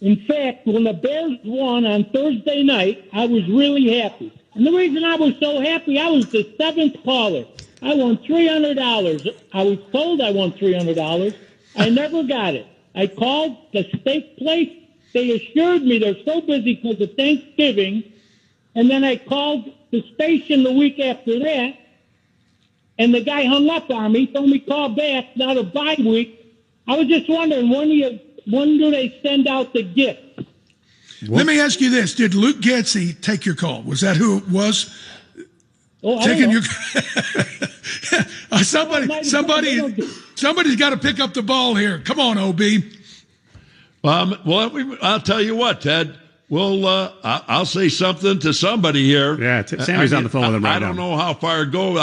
In fact, when the Bears won on Thursday night, I was really happy. And the reason I was so happy, I was the 7th caller. I won $300. I was told I won $300. I never got it. I called the steak place. They assured me they're so busy because of Thanksgiving. And then I called the station the week after that, and the guy hung up on me, told me call back, not a bye week. I was just wondering, when do they send out the gift? Let me ask you this. Did Luke Getzey take your call? Was that who it was? Taking your somebody's got to pick up the ball here. Come on, OB. Well, I'll tell you what, Ted. Well, I'll say something to somebody here. Yeah, Sammy's on the phone with him right now. I don't know how far it goes.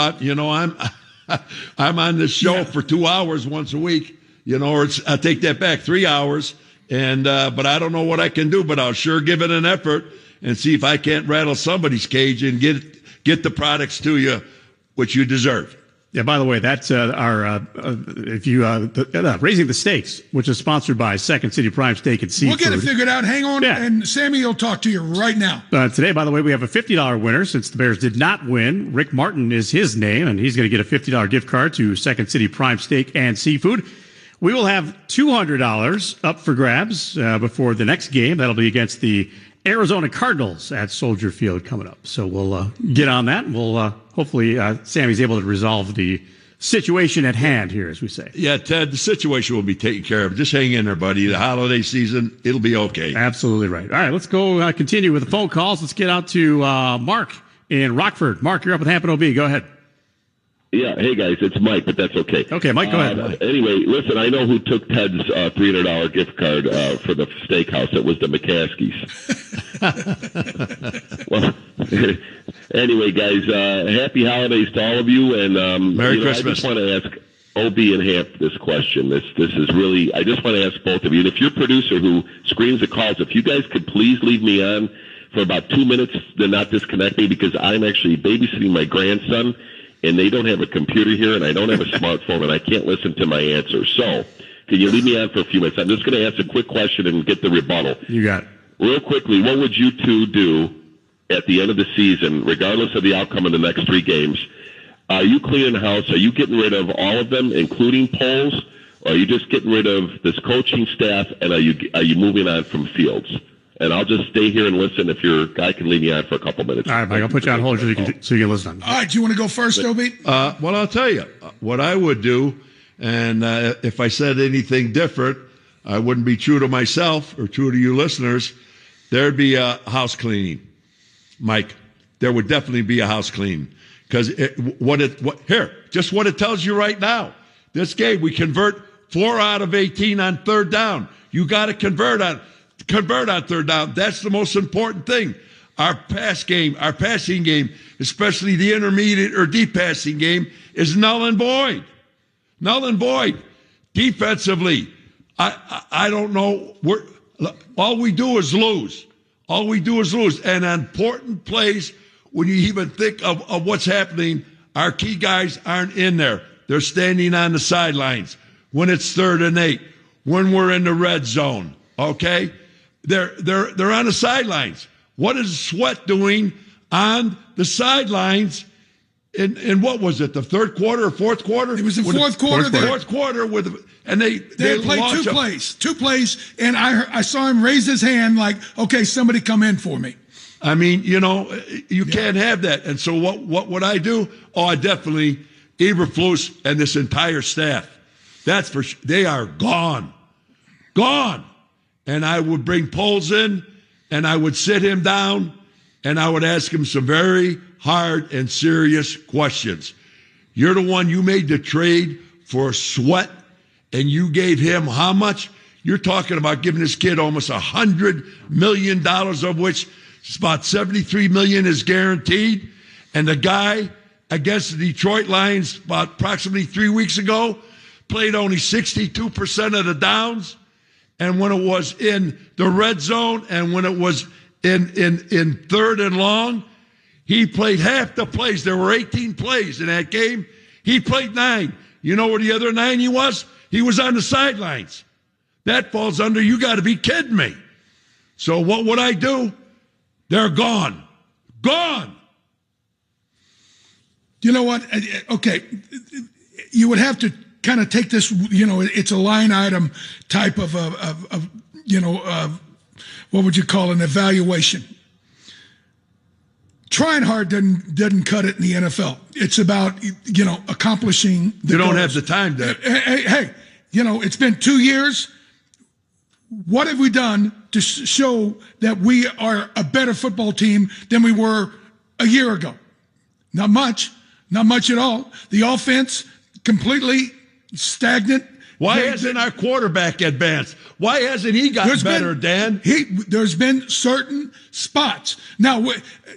I'm on this show for 2 hours once a week. Or I take that back, 3 hours. And but I don't know what I can do. But I'll sure give it an effort and see if I can't rattle somebody's cage and get the products to you, which you deserve. Yeah, by the way, that's our Raising the Stakes, which is sponsored by Second City Prime Steak and Seafood. We'll get it figured out. Hang on, and Sammy will talk to you right now. Today, by the way, we have a $50 winner since the Bears did not win. Rick Martin is his name, and he's going to get a $50 gift card to Second City Prime Steak and Seafood. We will have $200 up for grabs before the next game. That'll be against the Arizona Cardinals at Soldier Field coming up. So we'll get on that. We'll hopefully Sammy's able to resolve the situation at hand here, as we say. Yeah, Ted, the situation will be taken care of. Just hang in there, buddy. The holiday season, it'll be okay. Absolutely right. All right, let's go continue with the phone calls. Let's get out to Mark in Rockford. Mark, you're up with Hampton OB. Go ahead. Yeah, hey guys, it's Mike, but that's okay. Okay, Mike, go ahead. Anyway, listen, I know who took Ted's $300 gift card for the steakhouse. It was the McCaskies. Well, anyway, guys, happy holidays to all of you, and Merry Christmas. I just want to ask OB and Hamp this question. This is really, I just want to ask both of you, and if your producer who screens the calls, if you guys could please leave me on for about 2 minutes, then not disconnect me, because I'm actually babysitting my grandson, and they don't have a computer here, and I don't have a smartphone, and I can't listen to my answers. So, can you leave me on for a few minutes? I'm just going to ask a quick question and get the rebuttal. You got it. Real quickly, what would you two do at the end of the season, regardless of the outcome of the next 3 games? Are you cleaning house? Are you getting rid of all of them, including Poles? Or are you just getting rid of this coaching staff, and are you moving on from Fields? And I'll just stay here and listen if your guy can leave me on for a couple minutes. All right, Mike, I'll put you on hold so you can listen. All right, do you want to go first, Obi? Well, I'll tell you what I would do, and if I said anything different, I wouldn't be true to myself or true to you listeners. There'd be a house cleaning, Mike. There would definitely be a house cleaning, because what it tells you right now. This game, we convert 4 out of 18 on third down. You got to convert on third down. That's the most important thing. Our passing game, especially the intermediate or deep passing game, is null and void. Null and void. Defensively, I don't know. All we do is lose. All we do is lose. And on important plays, when you even think of what's happening, our key guys aren't in there. They're standing on the sidelines when it's 3rd and 8, when we're in the red zone. Okay? They're on the sidelines. What is Sweat doing on the sidelines? In what was it? The third quarter or fourth quarter? It was the fourth quarter. Fourth quarter and they played 2 plays, and I saw him raise his hand like, okay, somebody come in for me. I mean, you can't have that. And so what would I do? Oh, I definitely Eberflus and this entire staff. That's for sure. They are gone. And I would bring Poles in, and I would sit him down, and I would ask him some very hard and serious questions. You're the one, you made the trade for Sweat, and you gave him how much? You're talking about giving this kid almost $100 million, of which about $73 million is guaranteed. And the guy against the Detroit Lions about approximately 3 weeks ago played only 62% of the downs. And when it was in the red zone and when it was in 3rd and long, he played half the plays. There were 18 plays in that game. He played 9. You know where the other 9 he was? He was on the sidelines. That falls under, you got to be kidding me. So what would I do? They're gone. Gone. You know what? Okay. You would have to kind of take this, it's a line item type of what would you call an evaluation? Trying hard doesn't cut it in the NFL. It's about, accomplishing the goals. Don't have the time to. Hey, it's been 2 years. What have we done to show that we are a better football team than we were a year ago. Not much at all. The offense completely stagnant. Why hasn't our quarterback advanced? Why hasn't he gotten better, Dan? There's been certain spots. Now,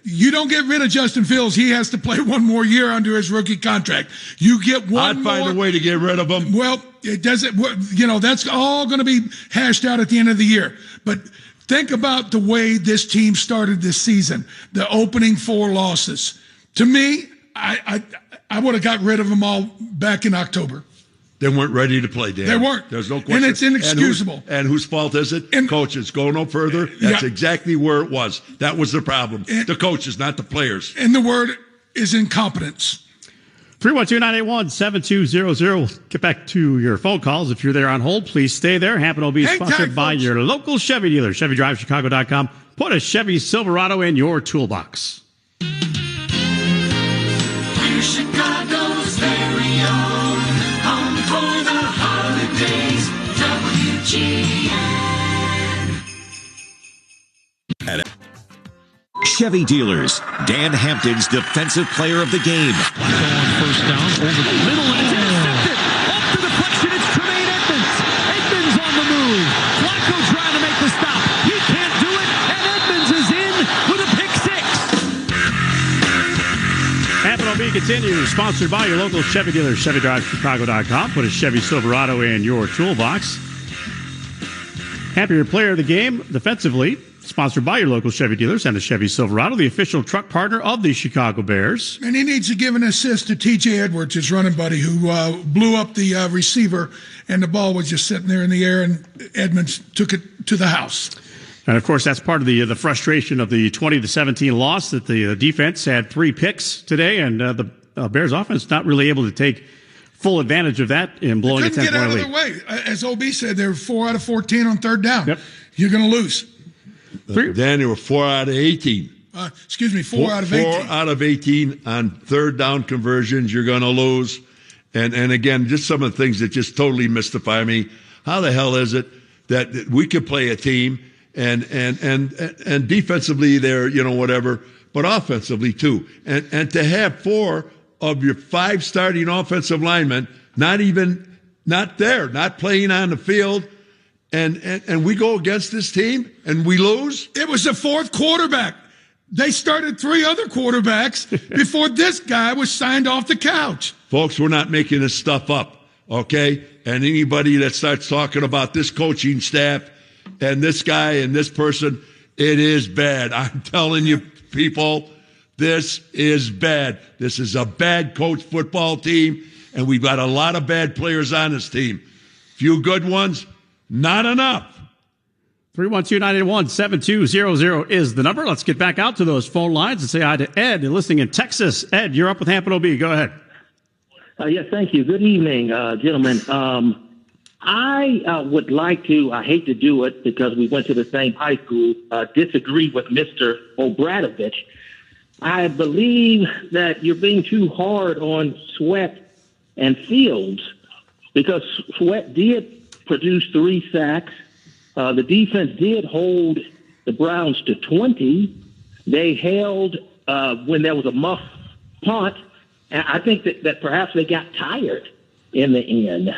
you don't get rid of Justin Fields. He has to play one more year under his rookie contract. You get one more. I'd find a way to get rid of him. Well, it doesn't, that's all going to be hashed out at the end of the year. But think about the way this team started this season, the opening 4 losses. To me, I would have got rid of them all back in October. They weren't ready to play, Dan. They weren't. There's no question. And it's inexcusable. And whose fault is it? Coaches. Go no further. That's exactly where it was. That was the problem. The coaches, not the players. And the word is incompetence. 312-981-7200. Get back to your phone calls. If you're there on hold, please stay there. Hampton will be sponsored by your local Chevy dealer, ChevyDriveChicago.com. Put a Chevy Silverado in your toolbox. We're Chicago's very own, home for the holidays, WGN. Chevy dealers, Dan Hampton's defensive player of the game. First down over the middle, and it's intercepted. Off the deflection, it's Tremaine Edmunds. Edmunds on the move. Flacco trying to make the stop. He can't do it, and Edmunds is in with a pick six. Hampton OB continues, sponsored by your local Chevy dealer, ChevyDriveChicago.com. Put a Chevy Silverado in your toolbox. Hampton, your player of the game defensively. Sponsored by your local Chevy dealers and the Chevy Silverado, the official truck partner of the Chicago Bears. And he needs to give an assist to T.J. Edwards, his running buddy, who blew up the receiver, and the ball was just sitting there in the air, and Edmonds took it to the house. And, of course, that's part of the frustration of the 20-17 loss, that the defense had 3 picks today, and the Bears offense not really able to take full advantage of that in blowing a 10-point lead. Couldn't get out of their way. As OB said, they were 4 out of 14 on third down. Yep. You're going to lose. Dan, they were 4 out of 18. 4 out of 18. 4 out of 18 on third down conversions. You're going to lose. And again, just some of the things that just totally mystify me. How the hell is it that we could play a team and defensively they're, whatever, but offensively too. And to have 4 of your 5 starting offensive linemen not playing on the field. And we go against this team and we lose? It was the 4th quarterback. They started 3 other quarterbacks before this guy was signed off the couch. Folks, we're not making this stuff up, okay? And anybody that starts talking about this coaching staff and this guy and this person, it is bad. I'm telling you, people, this is bad. This is a bad coach football team, and we've got a lot of bad players on this team. Few good ones. Not enough. 312-981-7200 is the number. Let's get back out to those phone lines and say hi to Ed, listening in Texas. Ed, you're up with Hampton OB. Go ahead. Yes, thank you. Good evening, gentlemen. I would like to, I hate to do it because we went to the same high school, disagree with Mr. Obradovich. I believe that you're being too hard on Sweat and Fields because Sweat did produced 3 sacks. The defense did hold the Browns to 20. They held when there was a muff punt. And I think that perhaps they got tired in the end.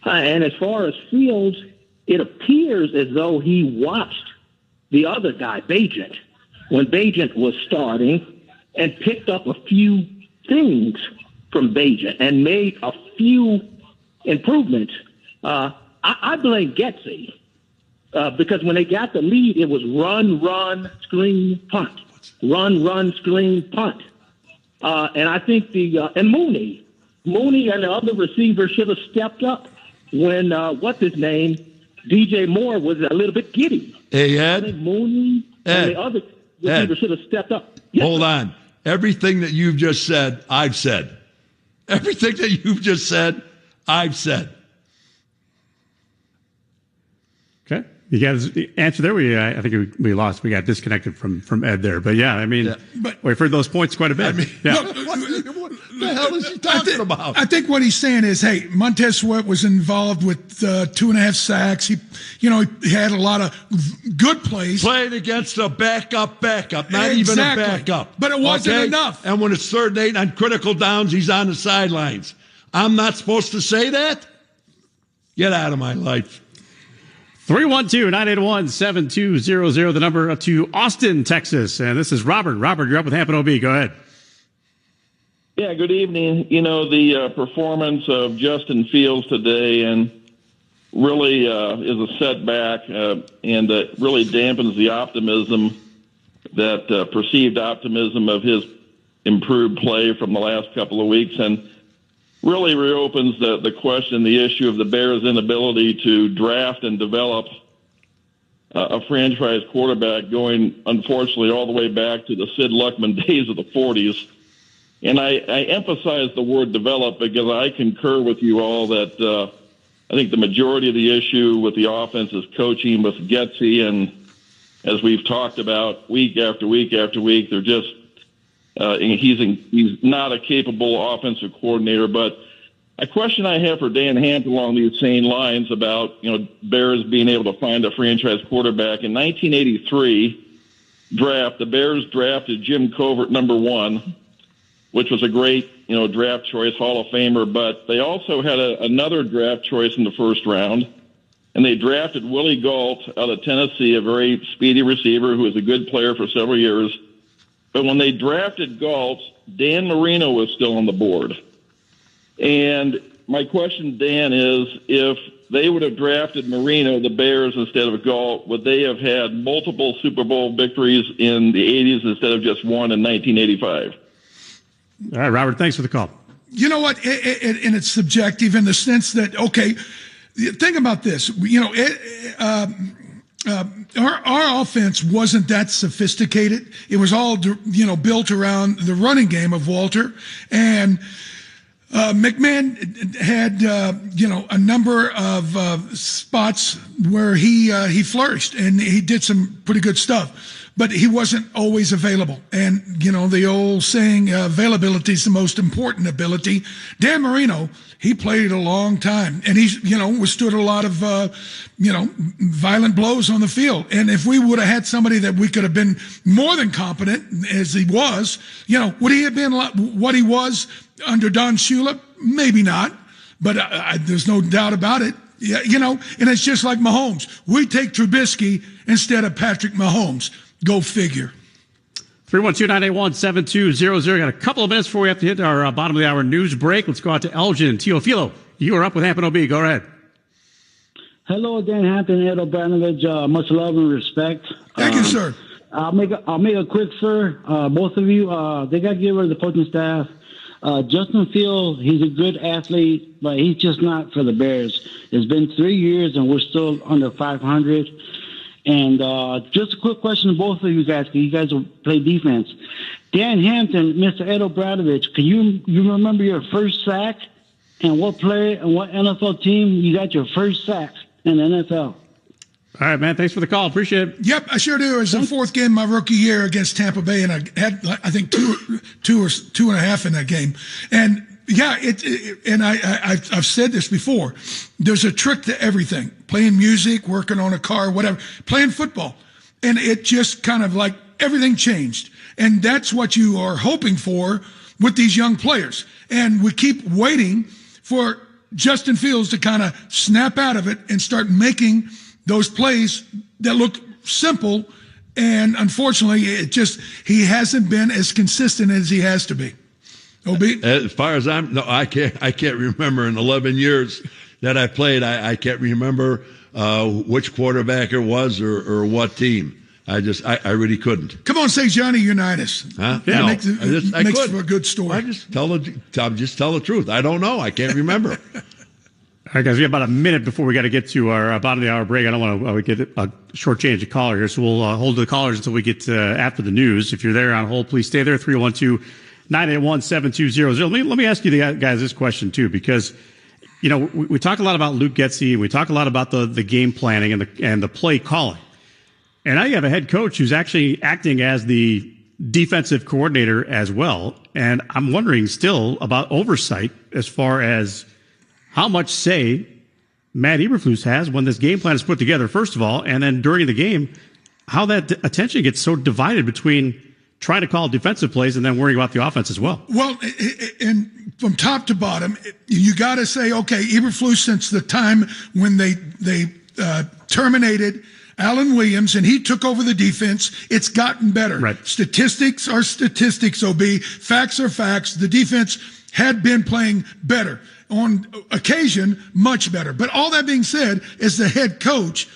And as far as Fields, it appears as though he watched the other guy, Bagent, when Bagent was starting and picked up a few things from Bagent and made a few improvements. I blame Getsy because when they got the lead, it was run, screen, punt. Run, screen, punt. And I think and Mooney and the other receiver should have stepped up when, what's his name, DJ Moore was a little bit giddy. Hey, Ed. I think Mooney and the other receiver should have stepped up. Yes, hold on. Everything that you've just said, I've said. Everything that you've just said, I've said. Okay. You guys answer there. I think we lost. We got disconnected from Ed there. But yeah, I mean, we've heard those points quite a bit. I mean, yeah. what the hell is he talking about? I think what he's saying is, hey, Montez Sweat was involved with 2.5 sacks. He had a lot of good plays. Playing against a backup, not even a backup. But it wasn't enough. And when it's 3rd and 8 on critical downs, he's on the sidelines. I'm not supposed to say that? Get out of my life. 312-981-7200, the number up to Austin, Texas. And this is Robert. Robert, you're up with Hampton OB. Go ahead. Yeah, good evening. The performance of Justin Fields today and really is a setback and really dampens the optimism, that perceived optimism of his improved play from the last couple of weeks, and really reopens the question, the issue of the Bears' inability to draft and develop a franchise quarterback, going, unfortunately, all the way back to the Sid Luckman days of the 40s. And I emphasize the word develop because I concur with you all that I think the majority of the issue with the offense is coaching with Getsy, and as we've talked about week after week after week, they're just he's not a capable offensive coordinator. But a question I have for Dan Hampton along these same lines about Bears being able to find a franchise quarterback. In 1983 draft, the Bears drafted Jim Covert #1, which was a great draft choice, Hall of Famer. But they also had another draft choice in the first round, and they drafted Willie Gault out of Tennessee, a very speedy receiver who was a good player for several years. But when they drafted Gault, Dan Marino was still on the board. And my question, Dan, is if they would have drafted Marino, the Bears, instead of Gault, would they have had multiple Super Bowl victories in the 80s instead of just one in 1985? All right, Robert, thanks for the call. You know what? And it's subjective in the sense that, okay, think about this. Our offense wasn't that sophisticated. It was all, built around the running game of Walter. And McMahon had, a number of spots where he flourished, and he did some pretty good stuff. But he wasn't always available. And, the old saying, availability is the most important ability. Dan Marino, he played a long time, and he, withstood a lot of, violent blows on the field. And if we would have had somebody that we could have been more than competent as he was, would he have been what he was under Don Shula? Maybe not, but there's no doubt about it. Yeah, and it's just like Mahomes. We take Trubisky instead of Patrick Mahomes. Go figure. 312-981-7200. Got a couple of minutes before we have to hit our bottom of the hour news break. Let's go out to Elgin. Teofilo, you are up with Hampton OB. Go ahead. Hello, Dan Hampton, Ed O'Branovich. Much love and respect. Thank you, sir. I'll make a quick, sir. Both of you, they got to get rid of the coaching staff. Justin Fields, he's a good athlete, but he's just not for the Bears. It's been 3 years, and we're still under 500. And just a quick question to both of you guys, because you guys will play defense. Dan Hampton, Mr. Ed O'Branovich, can you remember your first sack and what player and what NFL team you got your first sack in the NFL? All right, man. Thanks for the call. Appreciate it. Yep, I sure do. It was the fourth game of my rookie year against Tampa Bay, and I had, I think, two or 2.5 in that game. And yeah, I've said this before. There's a trick to everything. Playing music, working on a car, whatever, playing football. And it just kind of like everything changed. And that's what you are hoping for with these young players. And we keep waiting for Justin Fields to kind of snap out of it and start making those plays that look simple. And unfortunately, he hasn't been as consistent as he has to be. OB? As far as I can't remember in 11 years that I played. I can't remember which quarterback it was or what team. I really couldn't. Come on, say Johnny Unitas. Huh? Yeah, No, makes for a good story. Just tell the truth. I don't know. I can't remember. All right, guys, we have about a minute before we got to get to our bottom of the hour break. I don't want to get a short-change a caller here, so we'll hold the callers until we get after the news. If you're there on hold, please stay there. 312-981-7200. Let me ask you guys this question, too, because we talk a lot about Luke Getsy. We talk a lot about the game planning and the play calling. And now you have a head coach who's actually acting as the defensive coordinator as well. And I'm wondering still about oversight as far as how much say Matt Eberflus has when this game plan is put together, first of all, and then during the game, how that attention gets so divided between trying to call defensive plays and then worrying about the offense as well. Well, and from top to bottom, you got to say, okay, Eberflus, since the time when they terminated Alan Williams and he took over the defense, it's gotten better. Right. Statistics are statistics, OB. Facts are facts. The defense had been playing better. On occasion, much better. But all that being said, as the head coach,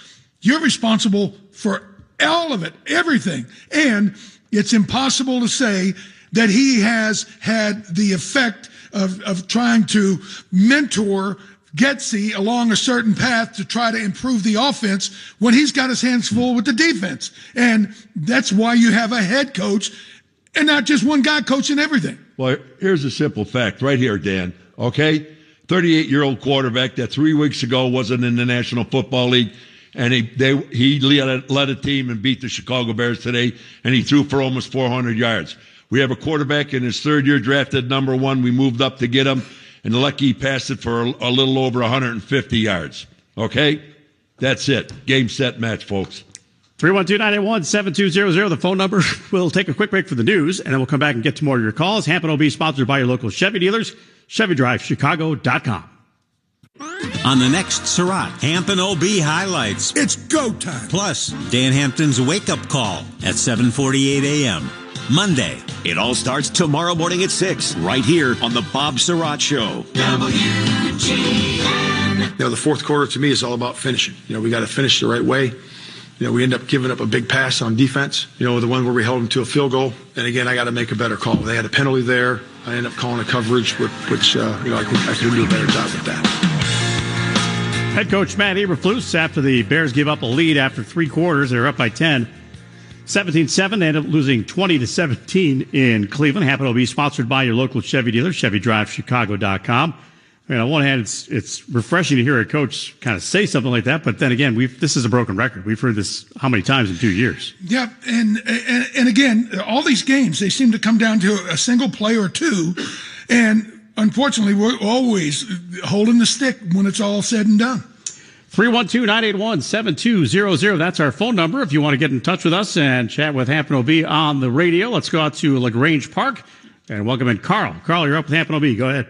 you're responsible for all of it, everything. And it's impossible to say that he has had the effect of trying to mentor Getsy along a certain path to try to improve the offense when he's got his hands full with the defense. And that's why you have a head coach and not just one guy coaching everything. Well, here's a simple fact right here, Dan. Okay? 38-year-old quarterback that 3 weeks ago wasn't in the National Football League, and he led a team and beat the Chicago Bears today, and he threw for almost 400 yards. We have a quarterback in his third year drafted number 1. We moved up to get him, and lucky he passed it for a little over 150 yards. Okay? That's it. Game, set, match, folks. 312-981-7200, the phone number. We'll take a quick break for the news, and then we'll come back and get to more of your calls. Hampton OB, sponsored by your local Chevy dealers, ChevyDriveChicago.com. On the next Surratt, Hampton OB highlights. It's go time. Plus, Dan Hampton's wake-up call at 7:48 a.m. Monday. It all starts tomorrow morning at 6, right here on the Bob Surratt Show. WGN. The fourth quarter to me is all about finishing. We got to finish the right way. We end up giving up a big pass on defense, the one where we held them to a field goal. And again, I got to make a better call. They had a penalty there. I ended up calling a coverage, which I could do a better job with that. Head coach Matt Eberflus, after the Bears give up a lead after 3 quarters, they're up by 10. 17-7, they end up losing 20-17 in Cleveland. Hampton OB, sponsored by your local Chevy dealer, ChevyDriveChicago.com. On one hand, it's refreshing to hear a coach kind of say something like that, but then again, this is a broken record. We've heard this how many times in 2 years? Yeah, and again, all these games, they seem to come down to a single play or two, and unfortunately, we're always holding the stick when it's all said and done. 312-981-7200. That's our phone number if you want to get in touch with us and chat with Hampton OB on the radio. Let's go out to LaGrange Park and welcome in Carl. Carl, you're up with Hampton OB. Go ahead.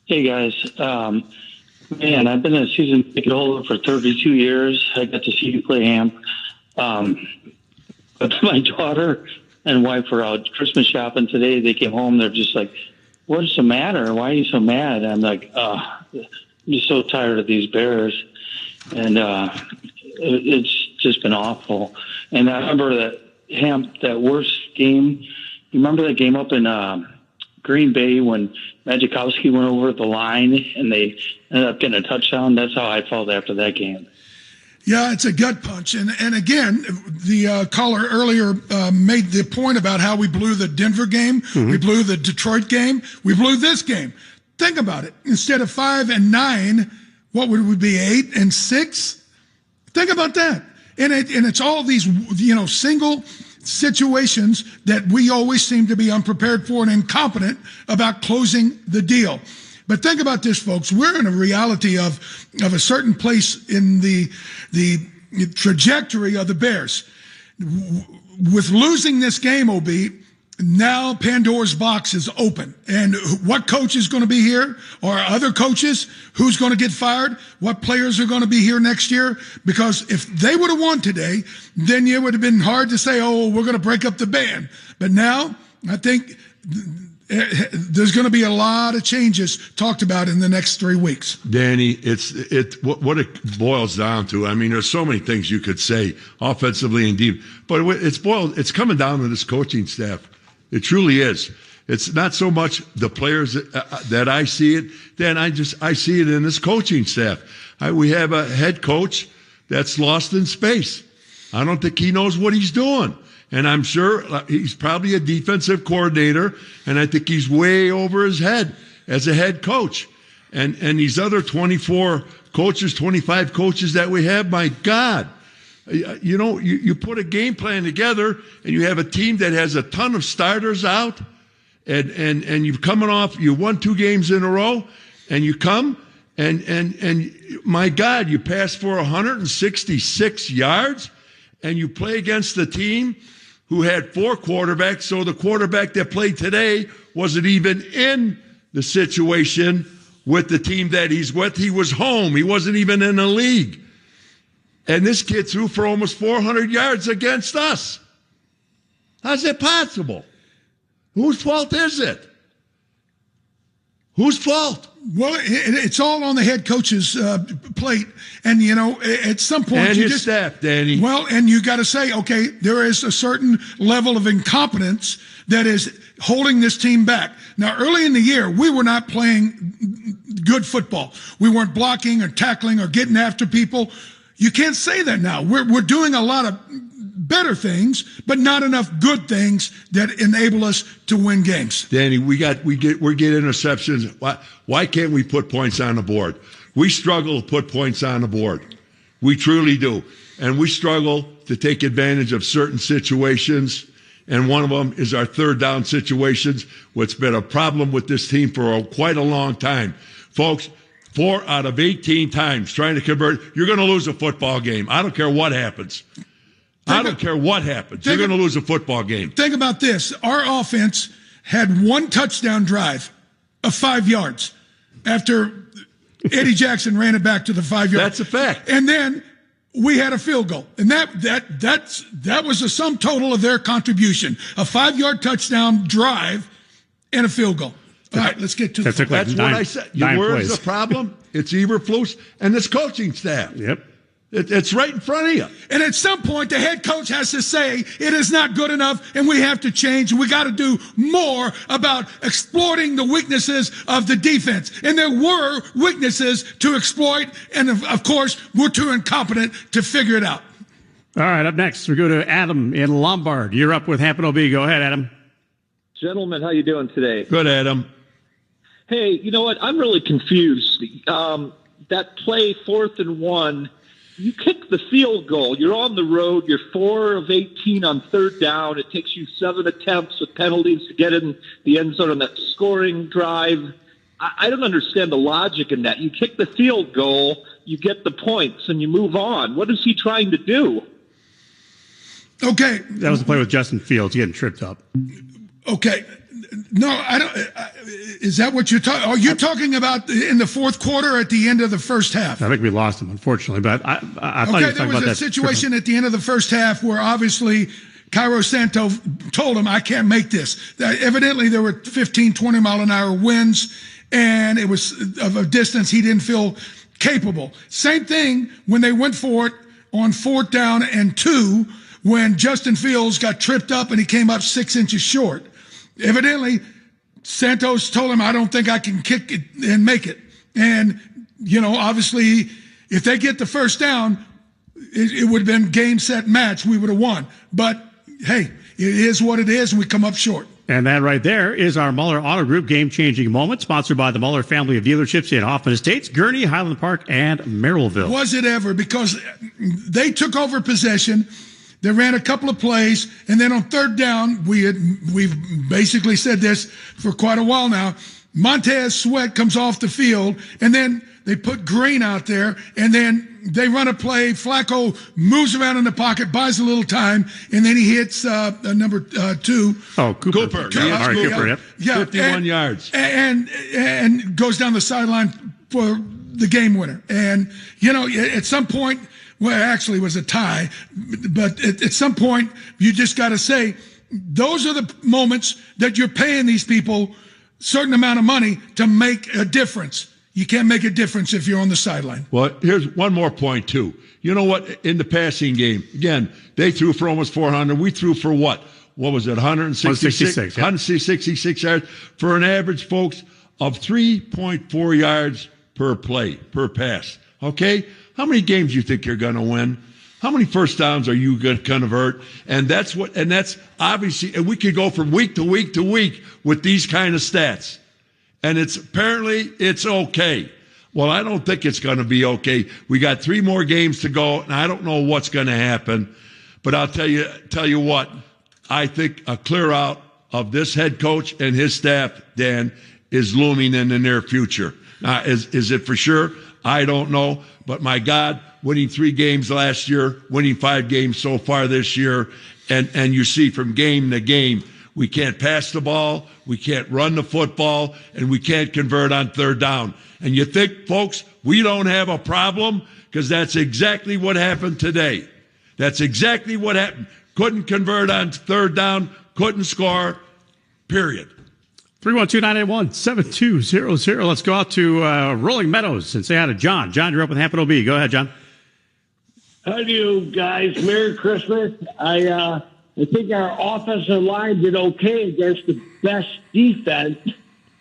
Hey, guys. Man, I've been a season ticket holder for 32 years. I got to see you play Hamp. But my daughter and wife were out Christmas shopping today. They came home. They're just like, what's the matter? Why are you so mad? I'm like, I'm just so tired of these Bears. And it's just been awful. And I remember that worst game. You remember that game up in Green Bay when Majkowski went over the line and they ended up getting a touchdown? That's how I felt after that game. Yeah, it's a gut punch. And again, the caller earlier made the point about how we blew the Denver game. Mm-hmm. We blew the Detroit game. We blew this game. Think about it. Instead of 5-9, what would we be, 8-6? Think about that. And it's all these, single situations that we always seem to be unprepared for and incompetent about closing the deal. But think about this, folks. We're in a reality of a certain place in the trajectory of the Bears. With losing this game, OB, now Pandora's box is open. And what coach is going to be here? Or other coaches? Who's going to get fired? What players are going to be here next year? Because if they would have won today, then it would have been hard to say, oh, we're going to break up the band. But now I think there's going to be a lot of changes talked about in the next 3 weeks. Danny, what it boils down to. I mean, there's so many things you could say offensively and deep, but it's coming down to this coaching staff. It truly is. It's not so much the players that I see it. Dan, I see it in this coaching staff. We have a head coach that's lost in space. I don't think he knows what he's doing. And I'm sure he's probably a defensive coordinator, and I think he's way over his head as a head coach. And these other 24 coaches, 25 coaches that we have, my God. You put a game plan together and you have a team that has a ton of starters out and you've coming off, you won 2 games in a row and you come and my God, you pass for 166 yards and you play against the team who had 4 quarterbacks. So the quarterback that played today wasn't even in the situation with the team that he's with. He was home. He wasn't even in the league. And this kid threw for almost 400 yards against us. How's it possible? Whose fault is it? Whose fault? Well, it's all on the head coach's plate. And, at some point... And his staff, Danny. Well, and you got to say, okay, there is a certain level of incompetence that is holding this team back. Now, early in the year, we were not playing good football. We weren't blocking or tackling or getting after people. You can't say that now. We're doing a lot of better things, but not enough good things that enable us to win games. Danny, we get interceptions. Why can't we put points on the board? We struggle to put points on the board. We truly do. And we struggle to take advantage of certain situations. And one of them is our third down situations, what's been a problem with this team for quite a long time. Folks, 4 out of 18 times trying to convert, you're going to lose a football game. I don't care what happens. You're going to lose a football game. Think about this. Our offense had 1 touchdown drive of 5 yards after Eddie Jackson ran it back to the 5 yard. That's a fact. And then we had a field goal. And that was the sum total of their contribution. A 5-yard touchdown drive and a field goal. All right, let's get to the football. That's what I said. Where's the problem? It's Eberflus and this coaching staff. Yep. It's right in front of you. And at some point, the head coach has to say it is not good enough and we have to change. We got to do more about exploiting the weaknesses of the defense. And there were weaknesses to exploit. And of course, we're too incompetent to figure it out. All right, up next, we go to Adam in Lombard. You're up with Hampton OB. Go ahead, Adam. Gentlemen, how you doing today? Good, Adam. Hey, you know what? I'm really confused. That play, 4th and 1, you kick the field goal. You're on the road. You're 4 of 18 on 3rd down. It takes you 7 attempts with penalties to get in the end zone on that scoring drive. I don't understand the logic in that. You kick the field goal, you get the points, and you move on. What is he trying to do? Okay. That was the play with Justin Fields getting tripped up. Okay. No, I don't. Is that what you're talking? Are you talking about in the 4th quarter at the end of the first half? I think we lost him, unfortunately. But I thought you were talking about that. There was a situation at the end of the first half where obviously Cairo Santo told him, I can't make this. Evidently, there were 15, 20-mile-an-hour winds, and it was of a distance he didn't feel capable. Same thing when they went for it on 4th down and 2 when Justin Fields got tripped up and he came up 6 inches short. Evidently, Santos told him, I don't think I can kick it and make it. And, obviously, if they get the first down, it would have been game, set, match. We would have won. But, hey, it is what it is, and we come up short. And that right there is our Muller Auto Group game-changing moment, sponsored by the Muller family of dealerships in Hoffman Estates, Gurnee, Highland Park, and Merrillville. Was it ever? Because they took over possession. They ran a couple of plays, and then on 3rd down, we've basically said this for quite a while now. Montez Sweat comes off the field, and then they put Green out there, and then they run a play. Flacco moves around in the pocket, buys a little time, and then he hits number 2. Oh, Cooper. Cooper. Yeah, 51 yards. And goes down the sideline for the game winner. And, at some point, well, actually it was a tie, but at some point you just got to say those are the moments that you're paying these people a certain amount of money to make a difference. You can't make a difference if you're on the sideline. Well, here's one more point too. You know what? In the passing game, again, they threw for almost 400. We threw for what? What was it? 166 yeah. 166 yards for an average, folks, of 3.4 yards per play, per pass. Okay? How many games do you think you're going to win? How many first downs are you going to convert? And that's obviously, and we could go from week to week to week with these kind of stats. And apparently it's okay. Well, I don't think it's going to be okay. We got 3 more games to go, and I don't know what's going to happen. But I'll tell you what, I think a clear out of this head coach and his staff, Dan, is looming in the near future. Is it for sure? I don't know. But my God, winning 3 games last year, winning 5 games so far this year, and you see from game to game, we can't pass the ball, we can't run the football, and we can't convert on 3rd down. And you think, folks, we don't have a problem? Because that's exactly what happened today. That's exactly what happened. Couldn't convert on 3rd down, couldn't score, period. 312-981-7200. Let's go out to Rolling Meadows and say hi to John. John, you're up with Hampton OB. Go ahead, John. How do you guys? Merry Christmas. I think our offensive line did okay against the best defense,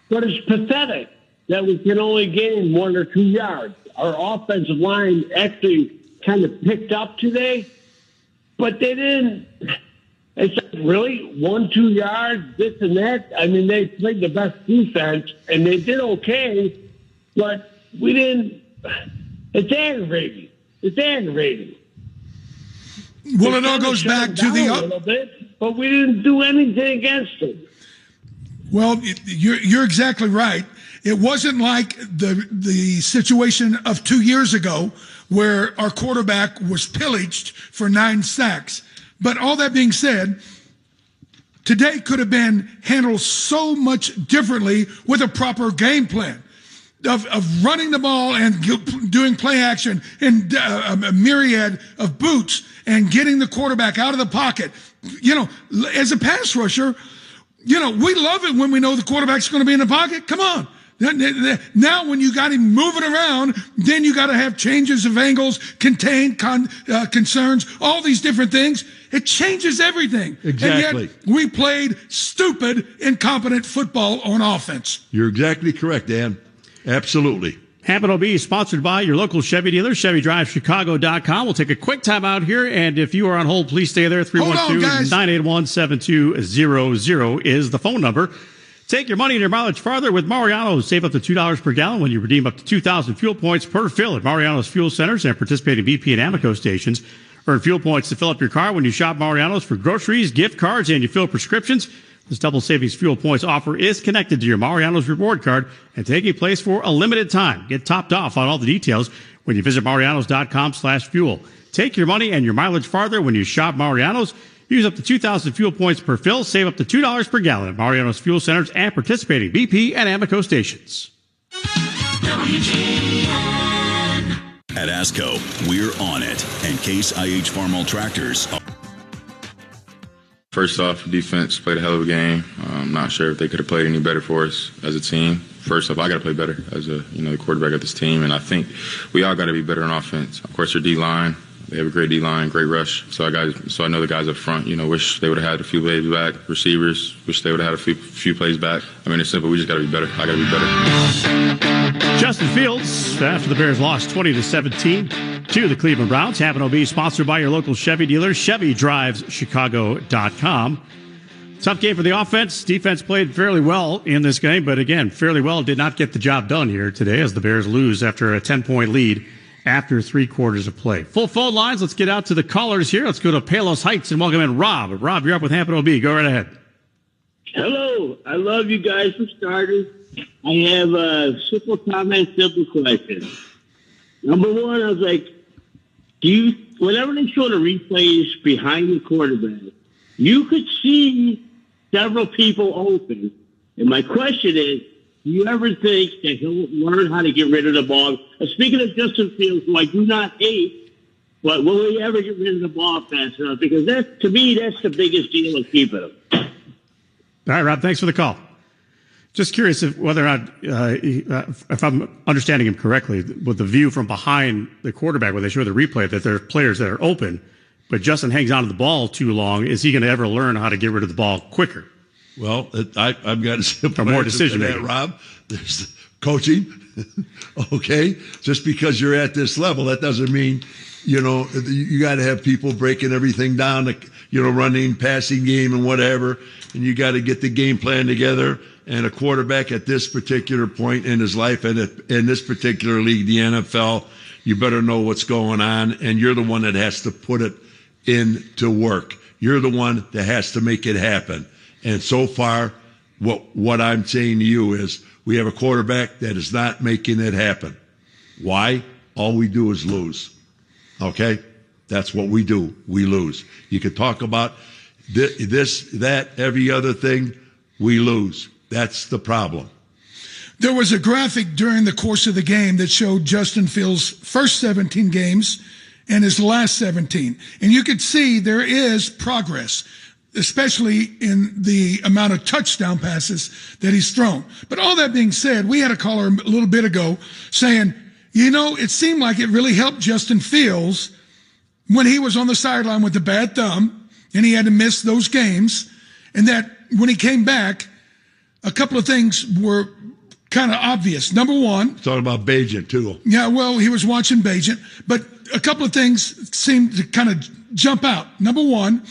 but it's pathetic that we can only gain 1 or 2 yards. Our offensive line actually kind of picked up today, but they didn't. It's like, really? 1, 2 yards, this and that? I mean, they played the best defense, and they did okay, but we didn't. It's aggravating. It's aggravating. Well, it all goes back to the... A little bit, but we didn't do anything against them. Well, you're exactly right. It wasn't like the situation of 2 years ago where our quarterback was pillaged for 9 sacks. But all that being said, today could have been handled so much differently with a proper game plan of running the ball and doing play action and a myriad of boots and getting the quarterback out of the pocket. You know, as a pass rusher, you know, we love it when we know the quarterback's going to be in the pocket. Come on. Now, when you got him moving around, then you got to have changes of angles, contained concerns, all these different things. It changes everything. Exactly. And yet we played stupid, incompetent football on offense. You're exactly correct, Dan. Absolutely. Hampton OB is sponsored by your local Chevy dealer, ChevyDriveChicago.com. We'll take a quick time out here, and if you are on hold, please stay there. 312-981-7200 is the phone number. Take your money and your mileage farther with Mariano's. Save up to $2 per gallon when you redeem up to 2,000 fuel points per fill at Mariano's fuel centers and participating BP and Amoco stations. Earn fuel points to fill up your car when you shop Mariano's for groceries, gift cards, and you fill prescriptions. This double savings fuel points offer is connected to your Mariano's reward card and taking place for a limited time. Get topped off on all the details when you visit Marianos.com/fuel. Take your money and your mileage farther when you shop Mariano's. Use up to 2,000 fuel points per fill. Save up to $2 per gallon at Mariano's fuel centers and participating BP and Amoco stations. WGN. At ASCO, we're on it. And Case IH Farmall Tractors. First off, defense played a hell of a game. I'm not sure if they could have played any better for us as a team. First off, I got to play better as the quarterback of this team, and I think we all got to be better on offense. Of course, their D-line, they have a great D-line, great rush. So I know the guys up front, wish they would have had a few plays back. Receivers, wish they would have had a few plays back. I mean, it's simple. We just got to be better. I got to be better. Justin Fields, after the Bears lost 20-17 to the Cleveland Browns. Hampton OB, sponsored by your local Chevy dealer, ChevyDrivesChicago.com. Tough game for the offense. Defense played fairly well in this game, but again, fairly well did not get the job done here today as the Bears lose after a 10-point lead after 3 quarters of play. Full phone lines. Let's get out to the callers here. Let's go to Palos Heights and welcome in Rob. Rob, you're up with Hampton OB. Go right ahead. Hello. I love you guys for starters. I have a simple comment, simple question. Number one, I was like, whenever they show the replays behind the quarterback, you could see several people open. And my question is, do you ever think that he'll learn how to get rid of the ball? Speaking of Justin Fields, who I do not hate, but will he ever get rid of the ball fast enough? Because to me, that's the biggest deal of keeping him. All right, Rob, thanks for the call. Just curious whether or not, if I'm understanding him correctly, with the view from behind the quarterback where they show the replay, that there are players that are open, but Justin hangs on to the ball too long. Is he going to ever learn how to get rid of the ball quicker? Well, I've got a simple more answer decision to that, making. Rob. coaching. Okay? Just because you're at this level, that doesn't mean, you got to have people breaking everything down, running, passing game and whatever. And you got to get the game plan together. And a quarterback at this particular point in his life and in this particular league, the NFL, you better know what's going on. And you're the one that has to put it into work. You're the one that has to make it happen. And so far, what I'm saying to you is we have a quarterback that is not making it happen. Why? All we do is lose. Okay? That's what we do. We lose. You can talk about this, that, every other thing. We lose. That's the problem. There was a graphic during the course of the game that showed Justin Fields' first 17 games and his last 17. And you could see there is progress, especially in the amount of touchdown passes that he's thrown. But all that being said, we had a caller a little bit ago saying, it seemed like it really helped Justin Fields when he was on the sideline with the bad thumb and he had to miss those games, and that when he came back, a couple of things were kind of obvious. Number one. Talking about Bagent, too. Yeah, well, he was watching Bagent. But a couple of things seemed to kind of jump out. Number one,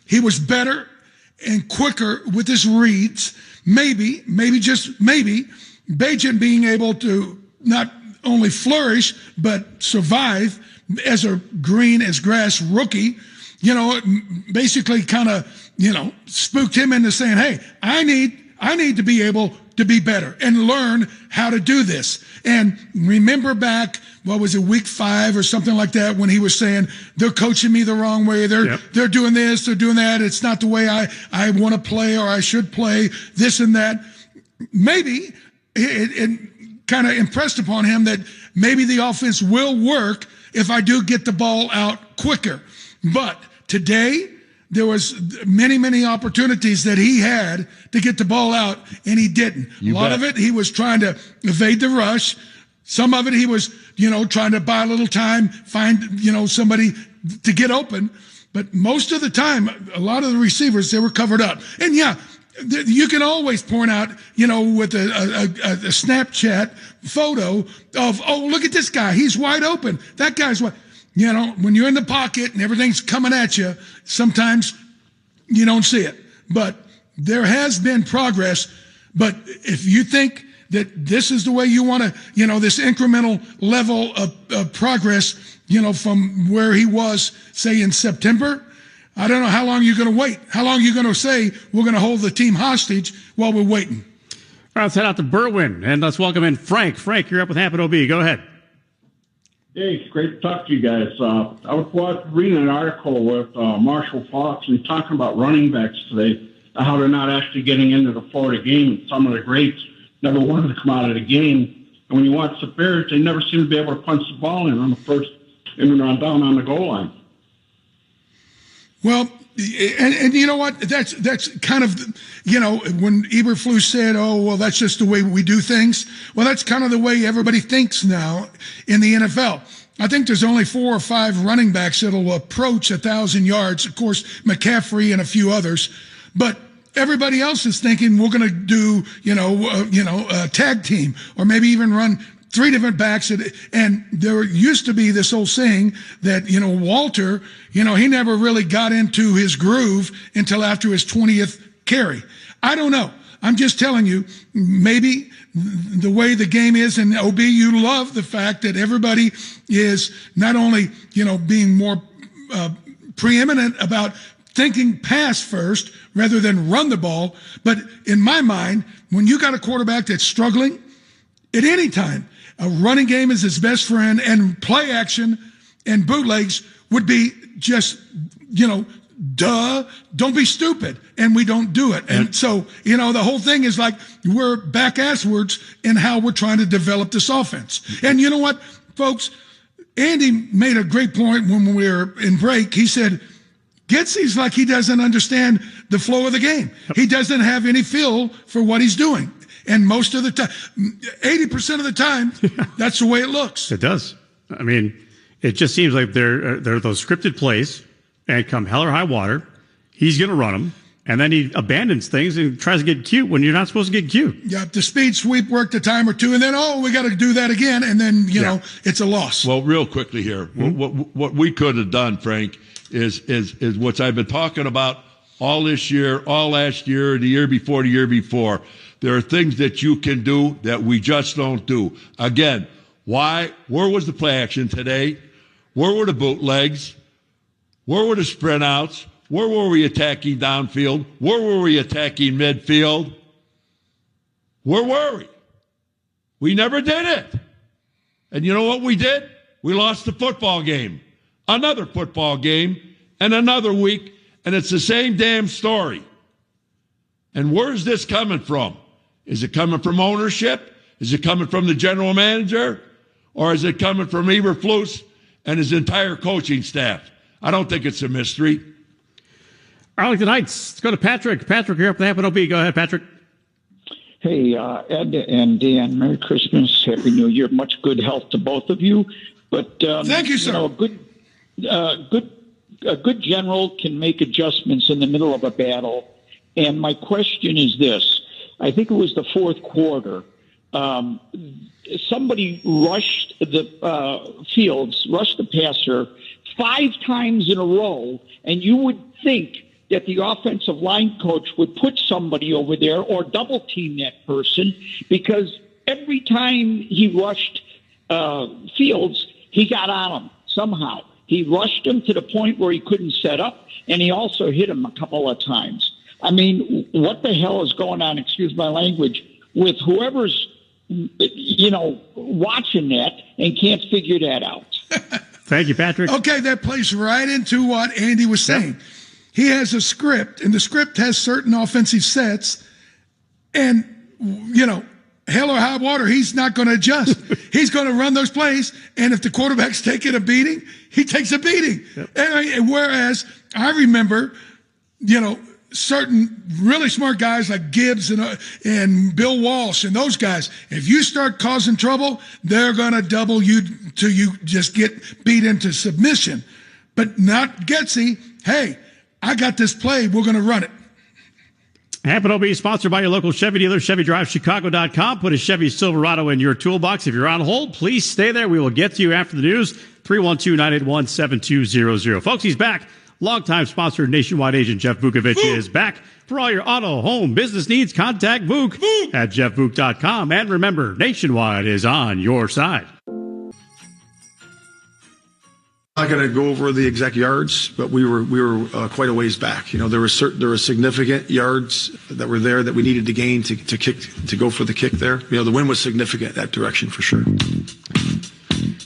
he was better and quicker with his reads. Maybe, just maybe, Bagent being able to not only flourish, but survive as a green as grass rookie, basically kind of, spooked him into saying, hey, I need to be able to be better and learn how to do this. And remember back, week 5 or something like that, when he was saying, they're coaching me the wrong way. They're doing this, they're doing that. It's not the way I want to play or I should play, this and that. Maybe it kind of impressed upon him that maybe the offense will work if I do get the ball out quicker. But today, there was many opportunities that he had to get the ball out, and he didn't. A lot of it, he was trying to evade the rush. Some of it, he was, trying to buy a little time, find, somebody to get open. But most of the time, a lot of the receivers, they were covered up. And yeah, you can always point out, with a Snapchat photo of, oh, look at this guy. He's wide open. That guy's wide. When you're in the pocket and everything's coming at you, sometimes you don't see it. But there has been progress. But if you think that this is the way you want to, this incremental level of progress, from where he was, say, in September, I don't know how long you're going to wait. How long you're going to say we're going to hold the team hostage while we're waiting. All right, let's head out to Berwyn, and let's welcome in Frank. Frank, you're up with Hampton OB. Go ahead. Hey, it's great to talk to you guys. I was reading an article with Marshall Fox, and he's talking about running backs today, how they're not actually getting into the Florida game. And some of the greats never wanted to come out of the game. And when you watch the Bears, they never seem to be able to punch the ball in on the first and run down on the goal line. Well, and you know what? That's kind of, when Eberflus said, oh, well, that's just the way we do things. Well, that's kind of the way everybody thinks now in the NFL. I think there's only 4 or 5 running backs that'll approach 1,000 yards. Of course, McCaffrey and a few others. But everybody else is thinking we're going to do, a tag team or maybe even run 3 different backs. And there used to be this old saying that, Walter, he never really got into his groove until after his 20th carry. I don't know. I'm just telling you, maybe the way the game is, and OB, you love the fact that everybody is not only, being more preeminent about thinking pass first rather than run the ball. But in my mind, when you got a quarterback that's struggling at any time, a running game is his best friend, and play action and bootlegs would be just, duh, don't be stupid. And we don't do it. And so, the whole thing is like we're back-asswards in how we're trying to develop this offense. And you know what, folks? Andy made a great point when we were in break. He said, Getsy's like he doesn't understand the flow of the game. He doesn't have any feel for what he's doing. And most of the time, 80% of the time, that's the way it looks. It does. I mean, it just seems like they're those scripted plays, and come hell or high water, he's going to run them. And then he abandons things and tries to get cute when you're not supposed to get cute. Yeah, the speed sweep worked a time or two, and then, we got to do that again, and then, you know, it's a loss. Well, real quickly here, what we could have done, Frank, is what I've been talking about all this year, all last year, the year before. There are things that you can do that we just don't do. Again, why? Where was the play action today? Where were the bootlegs? Where were the sprint outs? Where were we attacking downfield? Where were we attacking midfield? Where were we? We never did it. And you know what we did? We lost the football game. Another football game and another week, and it's the same damn story. And where's this coming from? Is it coming from ownership? Is it coming from the general manager? Or is it coming from Eberflus and his entire coaching staff? I don't think it's a mystery. Arlington Heights. Let's go to Patrick. Patrick, you're up with Hampton OB. Go ahead, Patrick. Hey, Ed and Dan, Merry Christmas, Happy New Year. Much good health to both of you. But thank you, sir. A good general can make adjustments in the middle of a battle. And my question is this: I think it was the fourth quarter. Somebody rushed the fields, rushed the passer 5 times in a row, and you would think that the offensive line coach would put somebody over there or double team that person, because every time he rushed Fields, he got on him somehow. He rushed him to the point where he couldn't set up, and he also hit him a couple of times. I mean, what the hell is going on, excuse my language, with whoever's, watching that and can't figure that out? Thank you, Patrick. Okay, that plays right into what Andy was saying. He has a script, and the script has certain offensive sets, and, hell or high water, he's not going to adjust. He's going to run those plays, and if the quarterback's taking a beating, he takes a beating. Yep. And whereas I remember, certain really smart guys like Gibbs and Bill Walsh and those guys, if you start causing trouble, they're going to double you till you just get beat into submission. But not Getsy. Hey, I got this play. We're going to run it. Hampton OB, sponsored by your local Chevy dealer, ChevyDriveChicago.com. Put a Chevy Silverado in your toolbox. If you're on hold, please stay there. We will get to you after the news. 312-981-7200. Folks, he's back. Longtime sponsor, Nationwide agent Jeff Vukovich is back. For all your auto, home, business needs, contact Vuk at JeffVuk.com. And remember, Nationwide is on your side. I'm not going to go over the exact yards, but we were quite a ways back. There were significant yards that were there that we needed to gain to go for the kick there. The win was significant that direction for sure.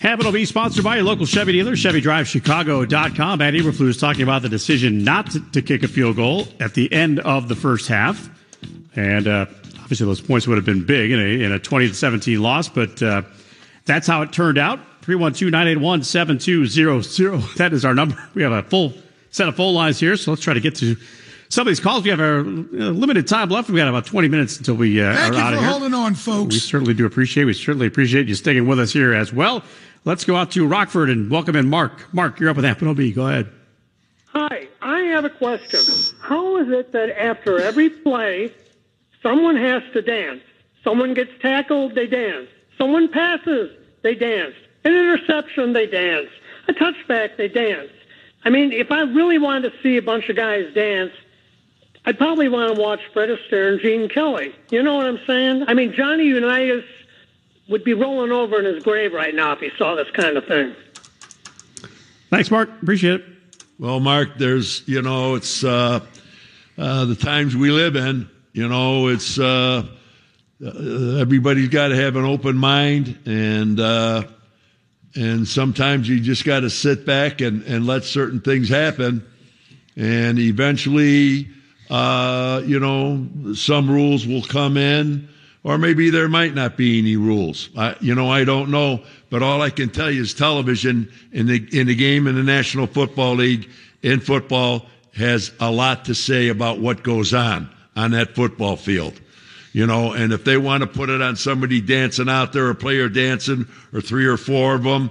Hampton will be sponsored by your local Chevy dealer, ChevyDriveChicago.com. Andy Eberflus talking about the decision not to kick a field goal at the end of the first half, and obviously those points would have been big in a 20-17 loss, but that's how it turned out. 312-981-7200. That is our number. We have a full set of phone lines here, so let's try to get to some of these calls. We have a limited time left. We've got about 20 minutes until we are out of here. Thank you for holding on, folks. We certainly do appreciate. We certainly appreciate you sticking with us here as well. Let's go out to Rockford and welcome in Mark. Mark, you're up with Hampton OB. Go ahead. Hi, I have a question. How is it that after every play, someone has to dance? Someone gets tackled, they dance. Someone passes, they dance. An interception, they dance. A touchback, they dance. I mean, if I really wanted to see a bunch of guys dance, I'd probably want to watch Fred Astaire and Gene Kelly. You know what I'm saying? I mean, Johnny Unitas would be rolling over in his grave right now if he saw this kind of thing. Thanks, Mark. Appreciate it. Well, Mark, there's, it's the times we live in. It's everybody's got to have an open mind, and sometimes you just got to sit back and let certain things happen. And eventually, some rules will come in, or maybe there might not be any rules. I don't know. But all I can tell you is television in the game in the National Football League in football has a lot to say about what goes on that football field. And if they want to put it on somebody dancing out there, a player dancing, or 3 or 4 of them,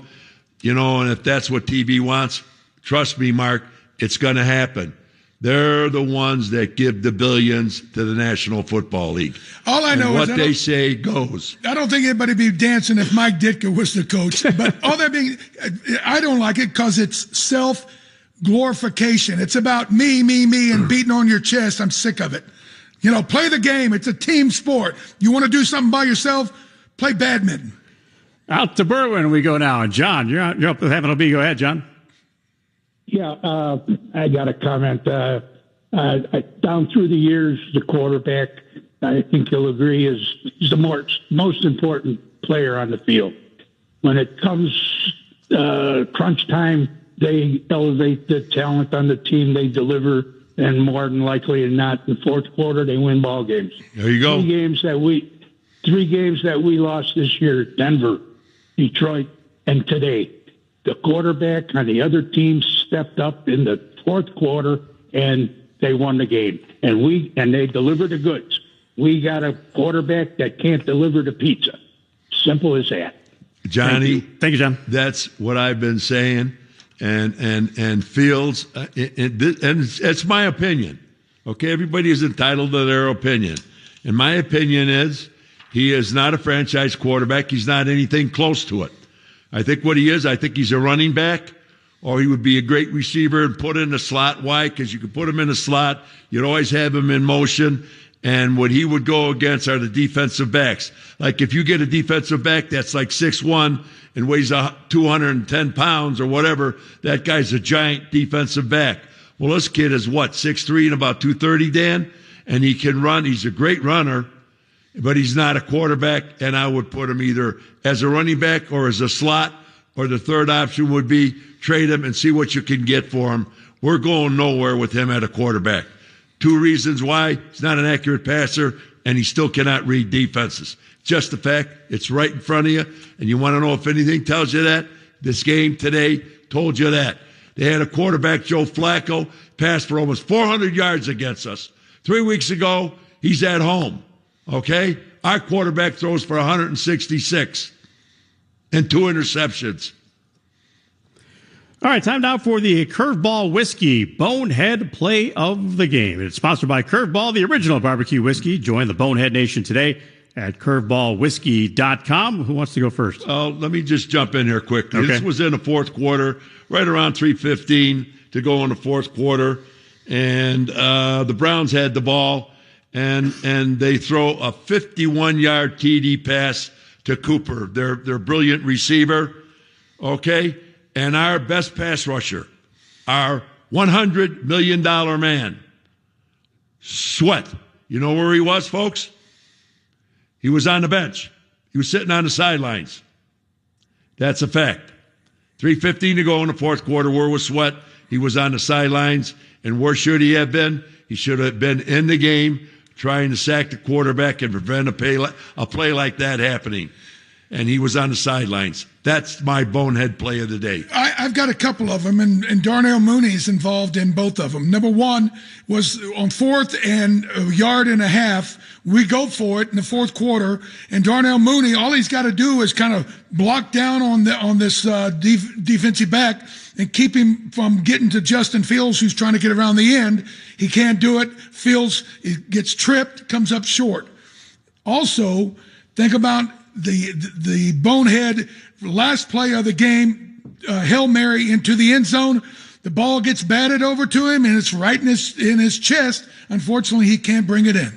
and if that's what TV wants, trust me, Mark, it's going to happen. They're the ones that give the billions to the National Football League. All I know and is what they say goes. I don't think anybody would be dancing if Mike Ditka was the coach. But all that being, I don't like it because it's self-glorification. It's about me, and beating on your chest. I'm sick of it. Play the game. It's a team sport. You want to do something by yourself? Play badminton. Out to Berwyn we go now. And John, you're up with having a B. Go ahead, John. Yeah, I got a comment. Down through the years, the quarterback, I think you'll agree, is the most important player on the field. When it comes crunch time, they elevate the talent on the team. They deliver, and more than likely than not, in the fourth quarter, they win ball games. There you go. Three games that we lost this year: Denver, Detroit, and today. The quarterback on the other team stepped up in the fourth quarter, and they won the game. And they delivered the goods. We got a quarterback that can't deliver the pizza. Simple as that. Johnny, thank you, John. That's what I've been saying, and Fields, and it's my opinion. Okay, everybody is entitled to their opinion, and my opinion is he is not a franchise quarterback. He's not anything close to it. I think what he is, I think he's a running back, or he would be a great receiver and put in the slot. Why? Because you could put him in the slot. You'd always have him in motion. And what he would go against are the defensive backs. Like if you get a defensive back that's like 6'1" and weighs 210 pounds or whatever, that guy's a giant defensive back. Well, this kid is 6'3" and about 230, Dan? And he can run. He's a great runner. But he's not a quarterback, and I would put him either as a running back or as a slot, or the third option would be trade him and see what you can get for him. We're going nowhere with him at a quarterback. Two reasons why: he's not an accurate passer, and he still cannot read defenses. Just the fact it's right in front of you, and you want to know if anything tells you that? This game today told you that. They had a quarterback, Joe Flacco, pass for almost 400 yards against us. 3 weeks ago, he's at home. Okay? Our quarterback throws for 166 and 2 interceptions. All right, time now for the Curveball Whiskey Bonehead Play of the Game. It's sponsored by Curveball, the original barbecue whiskey. Join the Bonehead Nation today at curveballwhiskey.com. Who wants to go first? Let me just jump in here quickly. Okay. This was in the fourth quarter, right around 3:15 to go in the fourth quarter, and the Browns had the ball. And they throw a 51-yard TD pass to Cooper, their brilliant receiver, okay? And our best pass rusher, our $100 million man, Sweat. You know where he was, folks? He was on the bench. He was sitting on the sidelines. That's a fact. 3:15 to go in the fourth quarter. Where was Sweat? He was on the sidelines. And where should he have been? He should have been in the game, trying to sack the quarterback and prevent a play like that happening. And he was on the sidelines. That's my bonehead play of the day. I've got a couple of them, and Darnell Mooney's involved in both of them. Number one was on 4th and a yard and a half. We go for it in the fourth quarter, and Darnell Mooney, all he's got to do is kind of block down on this defensive back and keep him from getting to Justin Fields, who's trying to get around the end. He can't do it. Fields gets tripped, comes up short. Also, think about the bonehead last play of the game, Hail Mary into the end zone. The ball gets batted over to him, and it's right in his chest. Unfortunately, he can't bring it in.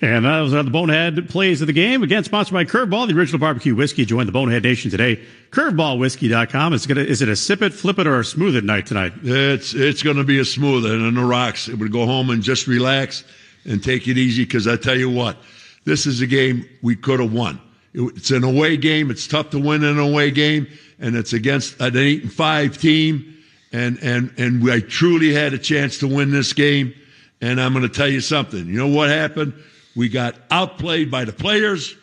And that was the Bonehead Plays of the Game. Again, sponsored by Curveball, the original barbecue whiskey. Join the Bonehead Nation today. Curveballwhiskey.com. Is it a sip it, flip it, or a smooth it night tonight? It's going to be a smooth it. And in the rocks, it would go home and just relax and take it easy, because I tell you what, this is a game we could have won. It's an away game. It's tough to win an away game, and it's against an 8-5 team. And I truly had a chance to win this game. And I'm going to tell you something. You know what happened? We got outplayed by the players,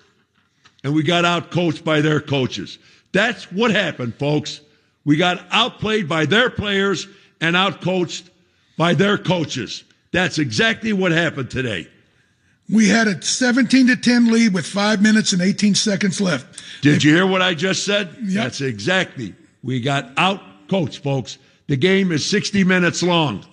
and we got outcoached by their coaches. That's what happened, folks. We got outplayed by their players and outcoached by their coaches. That's exactly what happened today. We had a 17-10 lead with 5 minutes and 18 seconds left. Did you hear what I just said? Yep. That's exactly. We got out-coached, folks. The game is 60 minutes long.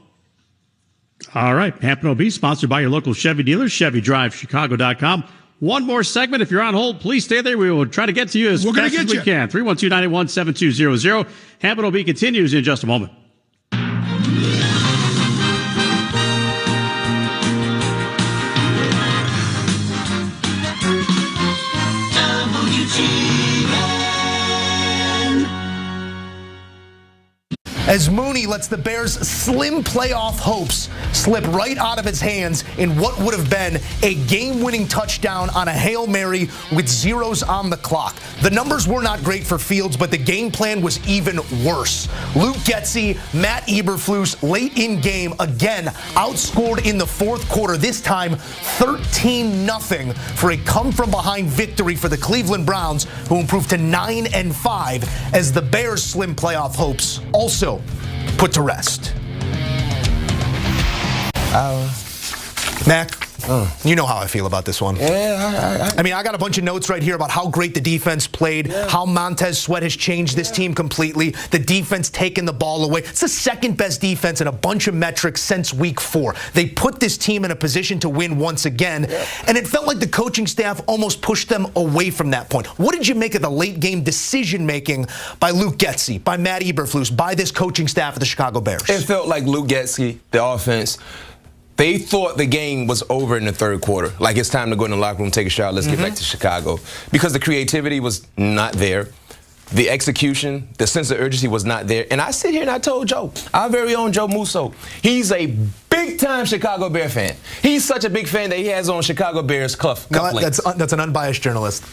All right. Hampton OB, sponsored by your local Chevy dealers, ChevyDriveChicago.com. One more segment. If you're on hold, please stay there. We will try to get to you as fast as we can. 312-981-7200. Hampton OB continues in just a moment. As Mooney lets the Bears' slim playoff hopes slip right out of his hands in what would have been a game-winning touchdown on a Hail Mary with zeros on the clock. The numbers were not great for Fields, but the game plan was even worse. Luke Getsy, Matt Eberflus, late in game, again outscored in the fourth quarter, this time 13-0 for a come-from-behind victory for the Cleveland Browns, who improved to 9-5 as the Bears' slim playoff hopes also put to rest. Mac, you know how I feel about this one. Yeah, I mean, I got a bunch of notes right here about how great the defense played, how Montez Sweat has changed this team completely, the defense taking the ball away. It's the second best defense in a bunch of metrics since week 4. They put this team in a position to win once again, and it felt like the coaching staff almost pushed them away from that point. What did you make of the late game decision-making by Luke Getsy, by Matt Eberflus, by this coaching staff of the Chicago Bears? It felt like Luke Getsy, the offense, they thought the game was over in the third quarter. Like, it's time to go in the locker room, take a shower, let's get back to Chicago. Because the creativity was not there. The execution, the sense of urgency was not there. And I sit here and I told Joe, our very own Joe Musso, he's a big-time Chicago Bear fan. He's such a big fan that he has on Chicago Bears cuff links. That's an unbiased journalist.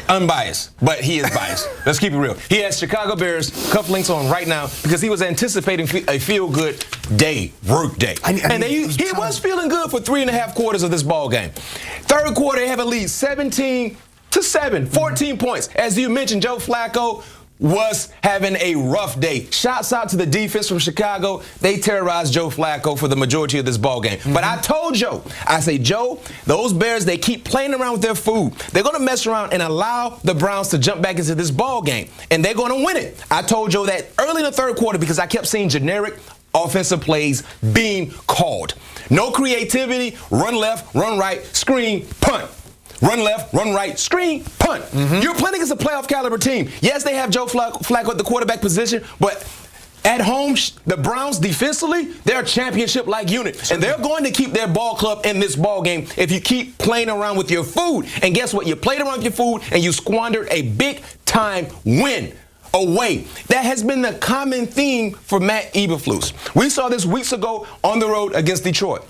Unbiased, but he is biased. Let's keep it real. He has Chicago Bears cufflinks on right now because he was anticipating a feel-good day, work day. And he was feeling good for 3.5 quarters of this ball game. Third quarter, they have a lead, 17-7, 14 points. As you mentioned, Joe Flacco was having a rough day. Shouts out to the defense from Chicago. They terrorized Joe Flacco for the majority of this ball game. But I told Joe, I say, Joe, those Bears, they keep playing around with their food. They're going to mess around and allow the Browns to jump back into this ball game. And they're going to win it. I told Joe that early in the third quarter because I kept seeing generic offensive plays being called. No creativity, run left, run right, screen, punt. Run left, run right, screen, punt. You're playing against a playoff caliber team. Yes, they have Joe Flacco at the quarterback position, but at home, the Browns defensively, they're a championship-like unit. And they're going to keep their ball club in this ball game if you keep playing around with your food. And guess what? You played around with your food and you squandered a big-time win away. That has been the common theme for Matt Eberflus. We saw this weeks ago on the road against Detroit.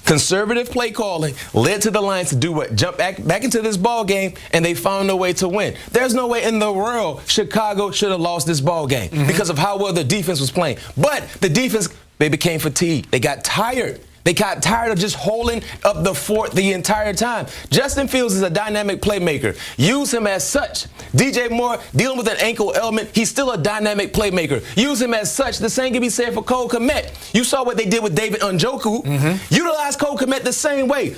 Conservative play calling led to the Lions to do what? Jump back into this ball game, and they found a way to win. There's no way in the world Chicago should have lost this ball game because of how well the defense was playing. But the defense, they became fatigued. They got tired. They got tired of just holding up the fort the entire time. Justin Fields is a dynamic playmaker. Use him as such. DJ Moore, dealing with an ankle ailment, he's still a dynamic playmaker. Use him as such. The same can be said for Cole Kmet. You saw what they did with David Njoku. Utilize Cole Kmet the same way.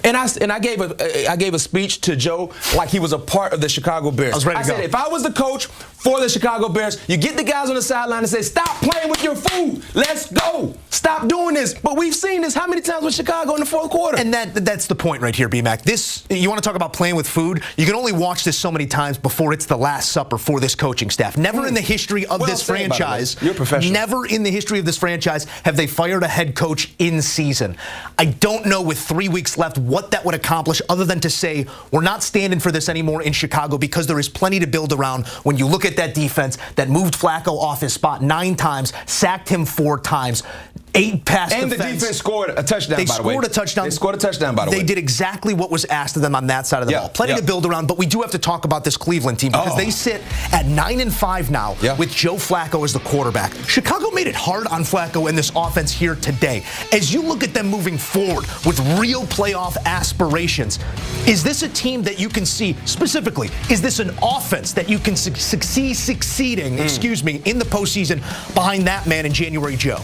And I gave a speech to Joe like he was a part of the Chicago Bears. I said, if I was the coach for the Chicago Bears, you get the guys on the sideline and say, stop playing with your food. Let's go. Stop doing this. But we've seen this how many times with Chicago in the fourth quarter? And that's the point right here, B-Mac. This, you want to talk about playing with food? You can only watch this so many times before it's the last supper for this coaching staff. Never in the history of this franchise, you're professional. Never in the history of this franchise have they fired a head coach in season. I don't know with 3 weeks left what that would accomplish other than to say we're not standing for this anymore in Chicago because there is plenty to build around when you look at that defense that moved Flacco off his spot 9 times, sacked him 4 times, 8 pass defense. And the defense scored a touchdown, by the way. They scored a touchdown. They scored a touchdown, by the way. They did exactly what was asked of them on that side of the ball. Plenty to build around, but we do have to talk about this Cleveland team because they sit at 9-5 now with Joe Flacco as the quarterback. Chicago made it hard on Flacco in this offense here today. As you look at them moving forward with real playoff aspirations, is this a team that you can see specifically? Is this an offense that you can succeeding, in the postseason behind that man in January Joe?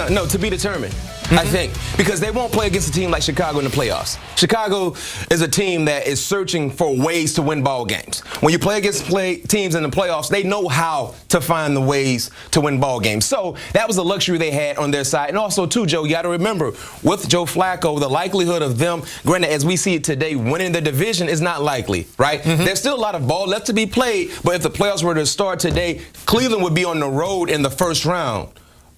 No, to be determined. I think, because they won't play against a team like Chicago in the playoffs. Chicago is a team that is searching for ways to win ball games. When you play against teams in the playoffs, they know how to find the ways to win ball games. So that was the luxury they had on their side. And also, too, Joe, you got to remember, with Joe Flacco, the likelihood of them, granted, as we see it today, winning the division is not likely, right? There's still a lot of ball left to be played, but if the playoffs were to start today, Cleveland would be on the road in the first round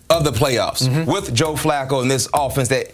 of the playoffs with Joe Flacco and this offense that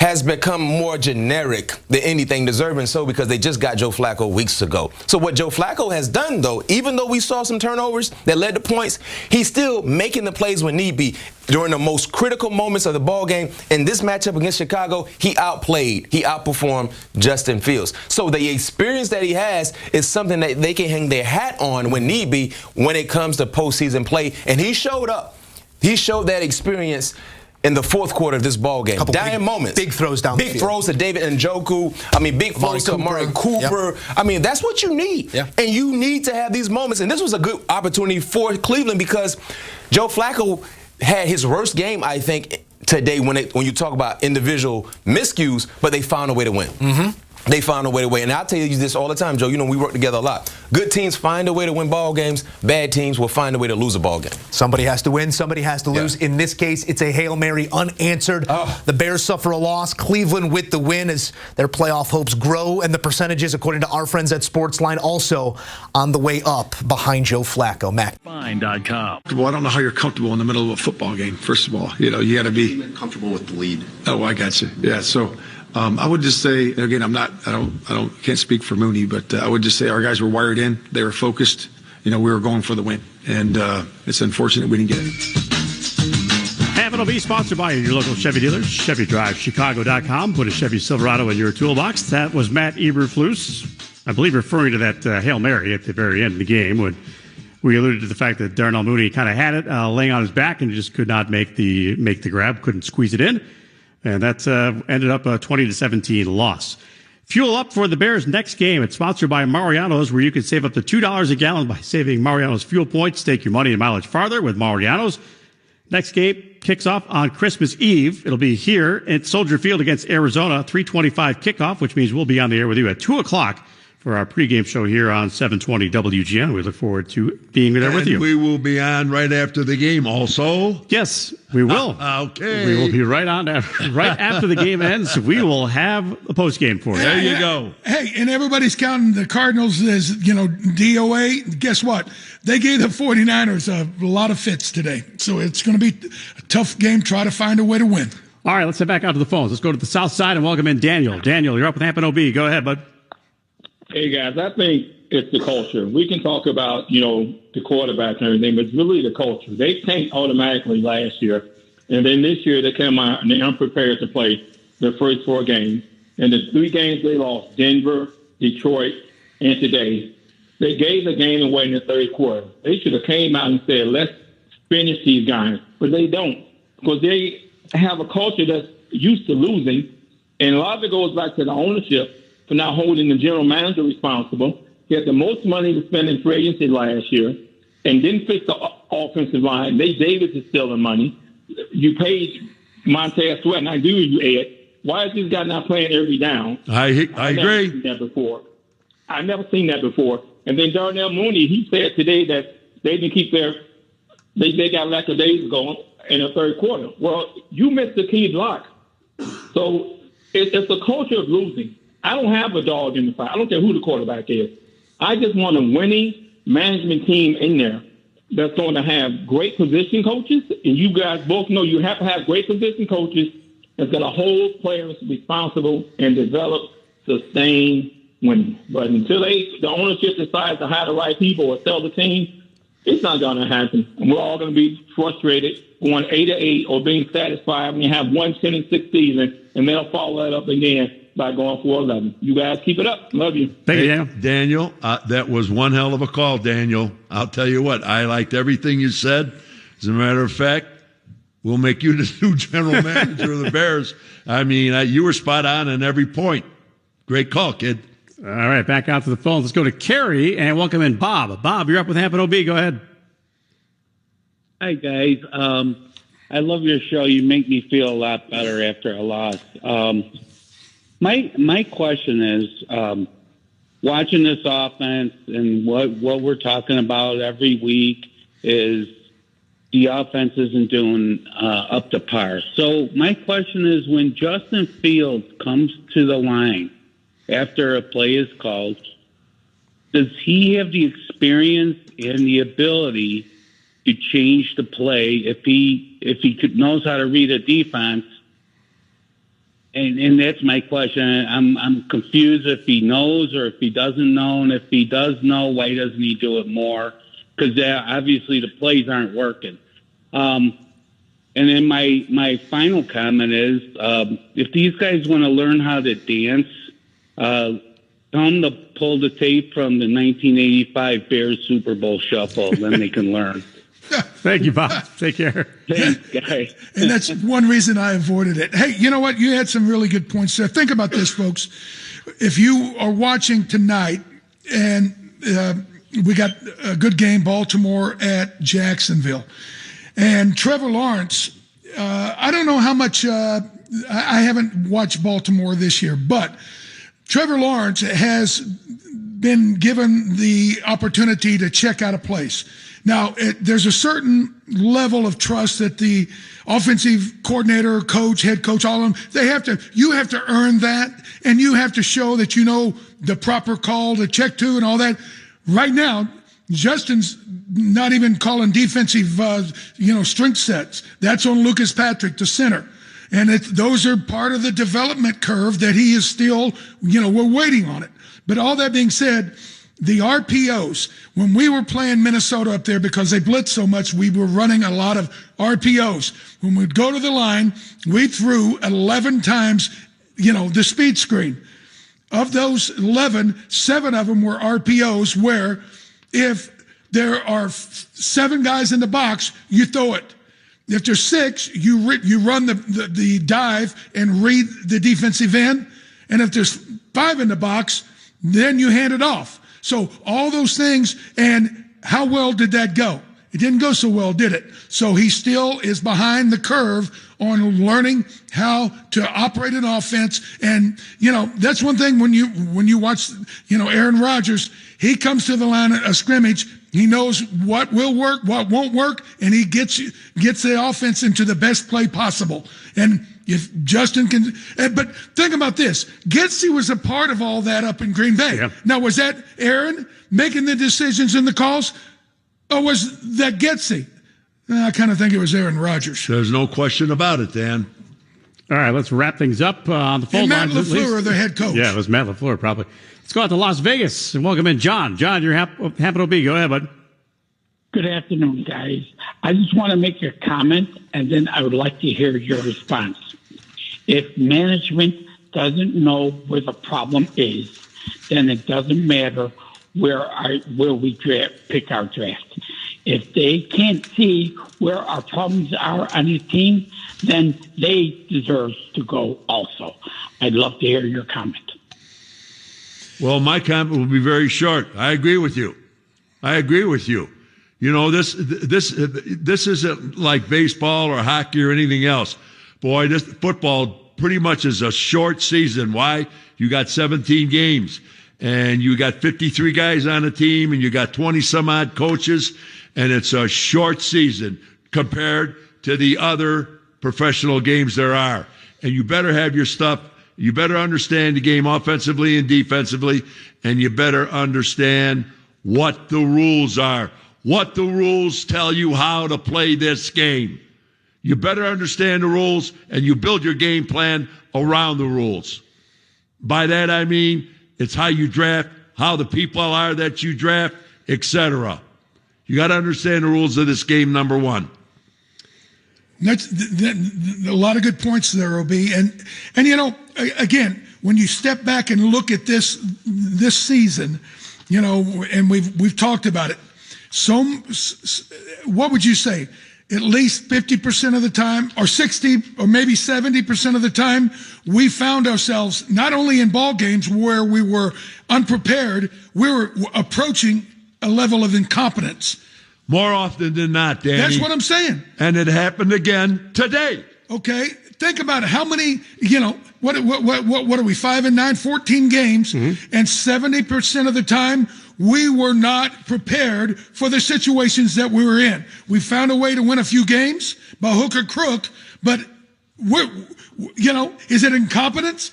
has become more generic than anything, deserving so because they just got Joe Flacco weeks ago. So what Joe Flacco has done, though, even though we saw some turnovers that led to points, he's still making the plays when need be. During the most critical moments of the ball game, in this matchup against Chicago, he outperformed Justin Fields. So the experience that he has is something that they can hang their hat on when need be when it comes to postseason play. And he showed up. He showed that experience in the fourth quarter of this ball game. Dying moments. Big throws down the field. Big throws to David Njoku. I mean, big throws to Amari Cooper. Yep. I mean, that's what you need. Yeah. And you need to have these moments. And this was a good opportunity for Cleveland because Joe Flacco had his worst game, I think, today when you talk about individual miscues, but they found a way to win. They found a way to win. And I'll tell you this all the time, Joe. You know, we work together a lot. Good teams find a way to win ball games. Bad teams will find a way to lose a ball game. Somebody has to win. Somebody has to lose. In this case, it's a Hail Mary unanswered. The Bears suffer a loss. Cleveland with the win as their playoff hopes grow. And the percentages, according to our friends at Sportsline, also on the way up behind Joe Flacco. Mac. Fine.com. Well, I don't know how you're comfortable in the middle of a football game, first of all. You know, you got to be comfortable with the lead. Oh, I got you. Yeah, so I would just say, again, can't speak for Mooney, but I would just say our guys were wired in. They were focused. You know, we were going for the win. And it's unfortunate we didn't get it. Hampton will be sponsored by your local Chevy dealers, ChevyDriveChicago.com. Put a Chevy Silverado in your toolbox. That was Matt Eberflus, I believe, referring to that Hail Mary at the very end of the game when we alluded to the fact that Darnell Mooney kind of had it laying on his back and just could not make the grab, couldn't squeeze it in. And that ended up a 20-17 loss. Fuel up for the Bears' next game. It's sponsored by Mariano's, where you can save up to $2 a gallon by saving Mariano's fuel points. Take your money and mileage farther with Mariano's. Next game kicks off on Christmas Eve. It'll be here at Soldier Field against Arizona, 3:25 kickoff, which means we'll be on the air with you at 2 o'clock for our pregame show here on 720 WGN. We look forward to being there with you. We will be on right after the game also? Yes, we will. Okay. We will be right after the game ends. We will have a postgame for you. There you go. Hey, and everybody's counting the Cardinals as, DOA. Guess what? They gave the 49ers a lot of fits today. So it's going to be a tough game. Try to find a way to win. All right, let's head back out to the phones. Let's go to the south side and welcome in Daniel. Daniel, you're up with Hampton OB. Go ahead, bud. Hey, guys, I think it's the culture. We can talk about, the quarterback and everything, but it's really the culture. They tanked automatically last year, and then this year they came out and they're unprepared to play their first 4 games. And the 3 games they lost, Denver, Detroit, and today, they gave the game away in the third quarter. They should have came out and said, let's finish these guys. But they don't, because they have a culture that's used to losing, and a lot of it goes back to the ownership for not holding the general manager responsible. He had the most money to spend in free agency last year and didn't fix the offensive line. Nate Davis is stealing money. You paid Montez Sweat, and I agree with you, Ed. Why is this guy not playing every down? I agree. I've never seen that before. And then Darnell Mooney, he said today that they didn't keep they got lackadaisical in the third quarter. Well, you missed the key block. So it's a culture of losing. I don't have a dog in the fight. I don't care who the quarterback is. I just want a winning management team in there that's going to have great position coaches. And you guys both know you have to have great position coaches that's going to hold players responsible and develop, sustain winning. But until the ownership decides to hire the right people or sell the team, it's not going to happen. And we're all going to be frustrated going 8-8 or being satisfied when you have 1 10-6 season, and they'll follow that up again by going 4-11. You guys keep it up. Love you. Thank you, Daniel, that was one hell of a call, Daniel. I'll tell you what, I liked everything you said. As a matter of fact, we'll make you the new general manager of the Bears. I mean, you were spot on every point. Great call, kid. All right, back out to the phones. Let's go to Kerry and welcome in Bob. Bob, you're up with Hampton OB. Go ahead. Hi, guys. I love your show. You make me feel a lot better after a loss. My question is, watching this offense and what we're talking about every week is the offense isn't doing up to par. So my question is, when Justin Fields comes to the line after a play is called, does he have the experience and the ability to change the play if he knows how to read a defense? And that's my question. I'm confused if he knows or if he doesn't know, and if he does know, why doesn't he do it more? Because obviously the plays aren't working. And then my final comment is, if these guys want to learn how to dance, tell them to pull the tape from the 1985 Bears Super Bowl Shuffle, then they can learn. Thank you, Bob. Take care. Thanks, guys. And that's one reason I avoided it. Hey, you know what? You had some really good points there. Think about this, folks. If you are watching tonight, and we got a good game, Baltimore at Jacksonville, and Trevor Lawrence, I don't know how much, I haven't watched Baltimore this year, but Trevor Lawrence has been given the opportunity to check out a place. Now, there's a certain level of trust that the offensive coordinator, coach, head coach, all of them, you have to earn that, and you have to show that you know the proper call to check to and all that. Right now, Justin's not even calling defensive, strength sets. That's on Lucas Patrick, the center. And those are part of the development curve that he is still, we're waiting on it. But all that being said, the RPOs, when we were playing Minnesota up there, because they blitzed so much, we were running a lot of RPOs. When we'd go to the line, we threw 11 times, the speed screen. Of those 11, 7 of them were RPOs, where if there are 7 guys in the box, you throw it. If there's 6, you run the dive and read the defensive end. And if there's 5 in the box, then you hand it off. So all those things, and how well did that go? It didn't go so well, did it? So he still is behind the curve on learning how to operate an offense. And, that's one thing when you watch, Aaron Rodgers, he comes to the line of scrimmage. He knows what will work, what won't work, and he gets the offense into the best play possible. And if Justin can, but think about this. Getsy was a part of all that up in Green Bay. Yeah. Now, was that Aaron making the decisions and the calls, or was that Getsy? I kind of think it was Aaron Rodgers. There's no question about it, Dan. All right, let's wrap things up on the phone lines. Matt LaFleur, the head coach. Yeah, it was Matt LaFleur, probably. Let's go out to Las Vegas and welcome in John. John, you're happy to be. Go ahead, bud. Good afternoon, guys. I just want to make a comment, and then I would like to hear your response. If management doesn't know where the problem is, then it doesn't matter where we pick our draft. If they can't see where our problems are on the team, then they deserve to go also. I'd love to hear your comment. Well, my comment will be very short. I agree with you. This isn't like baseball or hockey or anything else. Boy, this football pretty much is a short season. Why? You got 17 games, and you got 53 guys on the team, and you got 20-some-odd coaches, and it's a short season compared to the other professional games there are. And you better have your stuff. You better understand the game offensively and defensively, and you better understand what the rules are, what the rules tell you how to play this game. You better understand the rules, and you build your game plan around the rules. By that, I mean it's how you draft, how the people are that you draft, etc. You got to understand the rules of this game, number one. That's a lot of good points there, OB. And again, when you step back and look at this season, and we've talked about it. What would you say? At least 50% of the time, or 60, or maybe 70% of the time, we found ourselves not only in ball games where we were unprepared, we were approaching a level of incompetence. More often than not, Danny. That's what I'm saying. And it happened again today. Okay, think about it. How many, what are we, 5-9, 14 games, and 70% of the time we were not prepared for the situations that we were in. We found a way to win a few games by hook or crook, but is it incompetence?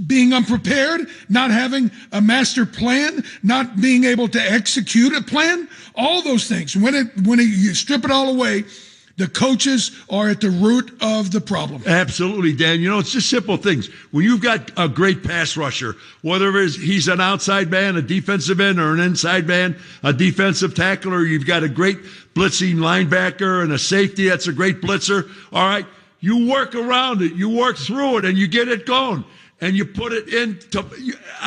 Being unprepared, not having a master plan, not being able to execute a plan, all those things. When you strip it all away, the coaches are at the root of the problem. Absolutely, Dan. It's just simple things. When you've got a great pass rusher, whether he's an outside man, a defensive end, or an inside man, a defensive tackler, you've got a great blitzing linebacker and a safety that's a great blitzer. All right, you work around it, you work through it, and you get it going. And you put it into,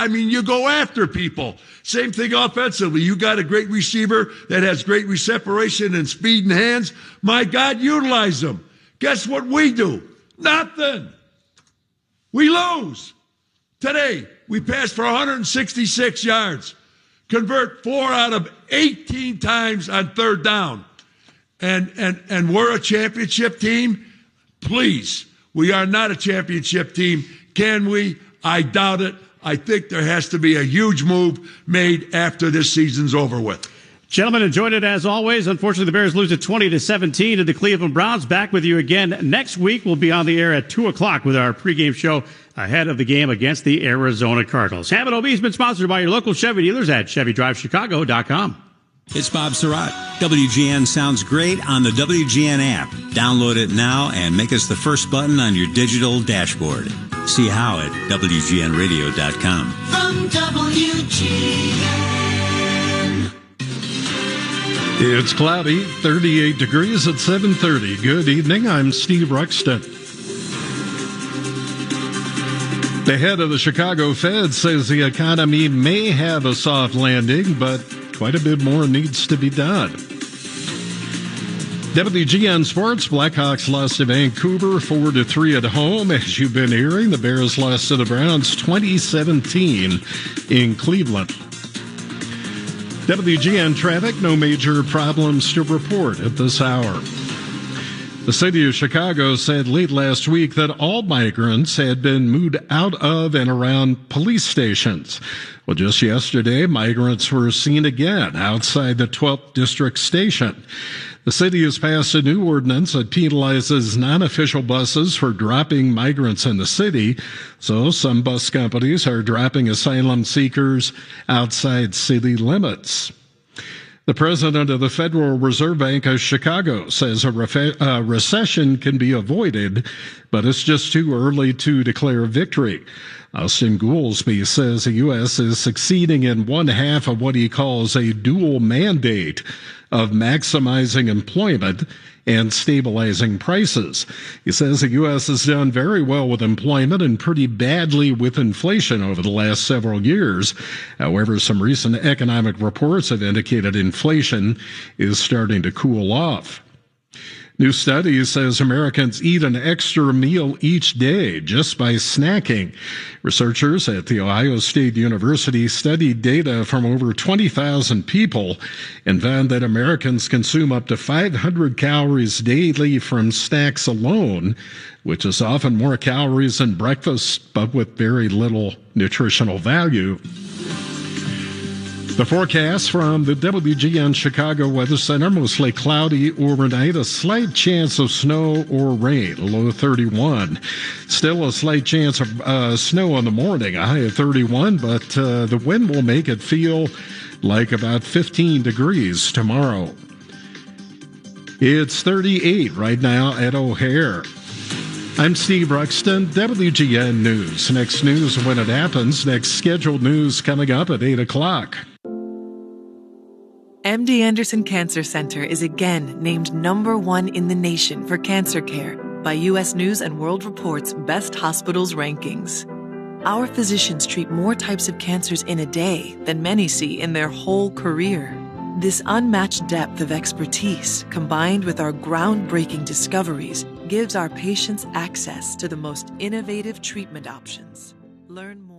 you go after people. Same thing offensively. You got a great receiver that has great separation and speed and hands. My God, utilize them. Guess what we do? Nothing. We lose. Today, we passed for 166 yards. Convert 4 out of 18 times on third down. And we're a championship team? Please. We are not a championship team. Can we? I doubt it. I think there has to be a huge move made after this season's over with. Gentlemen, enjoyed it as always. Unfortunately, the Bears lose it 20-17 to the Cleveland Browns. Back with you again next week. We'll be on the air at 2 o'clock with our pregame show ahead of the game against the Arizona Cardinals. Hampton OB has been sponsored by your local Chevy dealers at ChevyDriveChicago.com. It's Bob Surratt. WGN sounds great on the WGN app. Download it now and make us the first button on your digital dashboard. See how at WGNradio.com. From WGN. It's cloudy, 38 degrees at 7:30. Good evening, I'm Steve Ruxton. The head of the Chicago Fed says the economy may have a soft landing, but quite a bit more needs to be done. WGN Sports, Blackhawks lost to Vancouver 4-3 at home. As you've been hearing, the Bears lost to the Browns 2017 in Cleveland. WGN traffic, no major problems to report at this hour. The city of Chicago said late last week that all migrants had been moved out of and around police stations. Well, just yesterday, migrants were seen again outside the 12th District Station. The city has passed a new ordinance that penalizes non-official buses for dropping migrants in the city. So some bus companies are dropping asylum seekers outside city limits. The president of the Federal Reserve Bank of Chicago says a recession can be avoided, but it's just too early to declare victory. Austin Goolsbee says the U.S. is succeeding in one half of what he calls a dual mandate of maximizing employment and stabilizing prices. He says the U.S. has done very well with employment and pretty badly with inflation over the last several years. However, some recent economic reports have indicated inflation is starting to cool off. New study says Americans eat an extra meal each day just by snacking. Researchers at The Ohio State University studied data from over 20,000 people and found that Americans consume up to 500 calories daily from snacks alone, which is often more calories than breakfast, but with very little nutritional value. The forecast from the WGN Chicago Weather Center, mostly cloudy overnight, a slight chance of snow or rain, a low of 31. Still a slight chance of snow in the morning, a high of 31, but the wind will make it feel like about 15 degrees tomorrow. It's 38 right now at O'Hare. I'm Steve Ruxton, WGN News. Next news when it happens. Next scheduled news coming up at 8 o'clock. MD Anderson Cancer Center is again named #1 in the nation for cancer care by U.S. News & World Report's Best Hospitals rankings. Our physicians treat more types of cancers in a day than many see in their whole career. This unmatched depth of expertise, combined with our groundbreaking discoveries, gives our patients access to the most innovative treatment options. Learn more.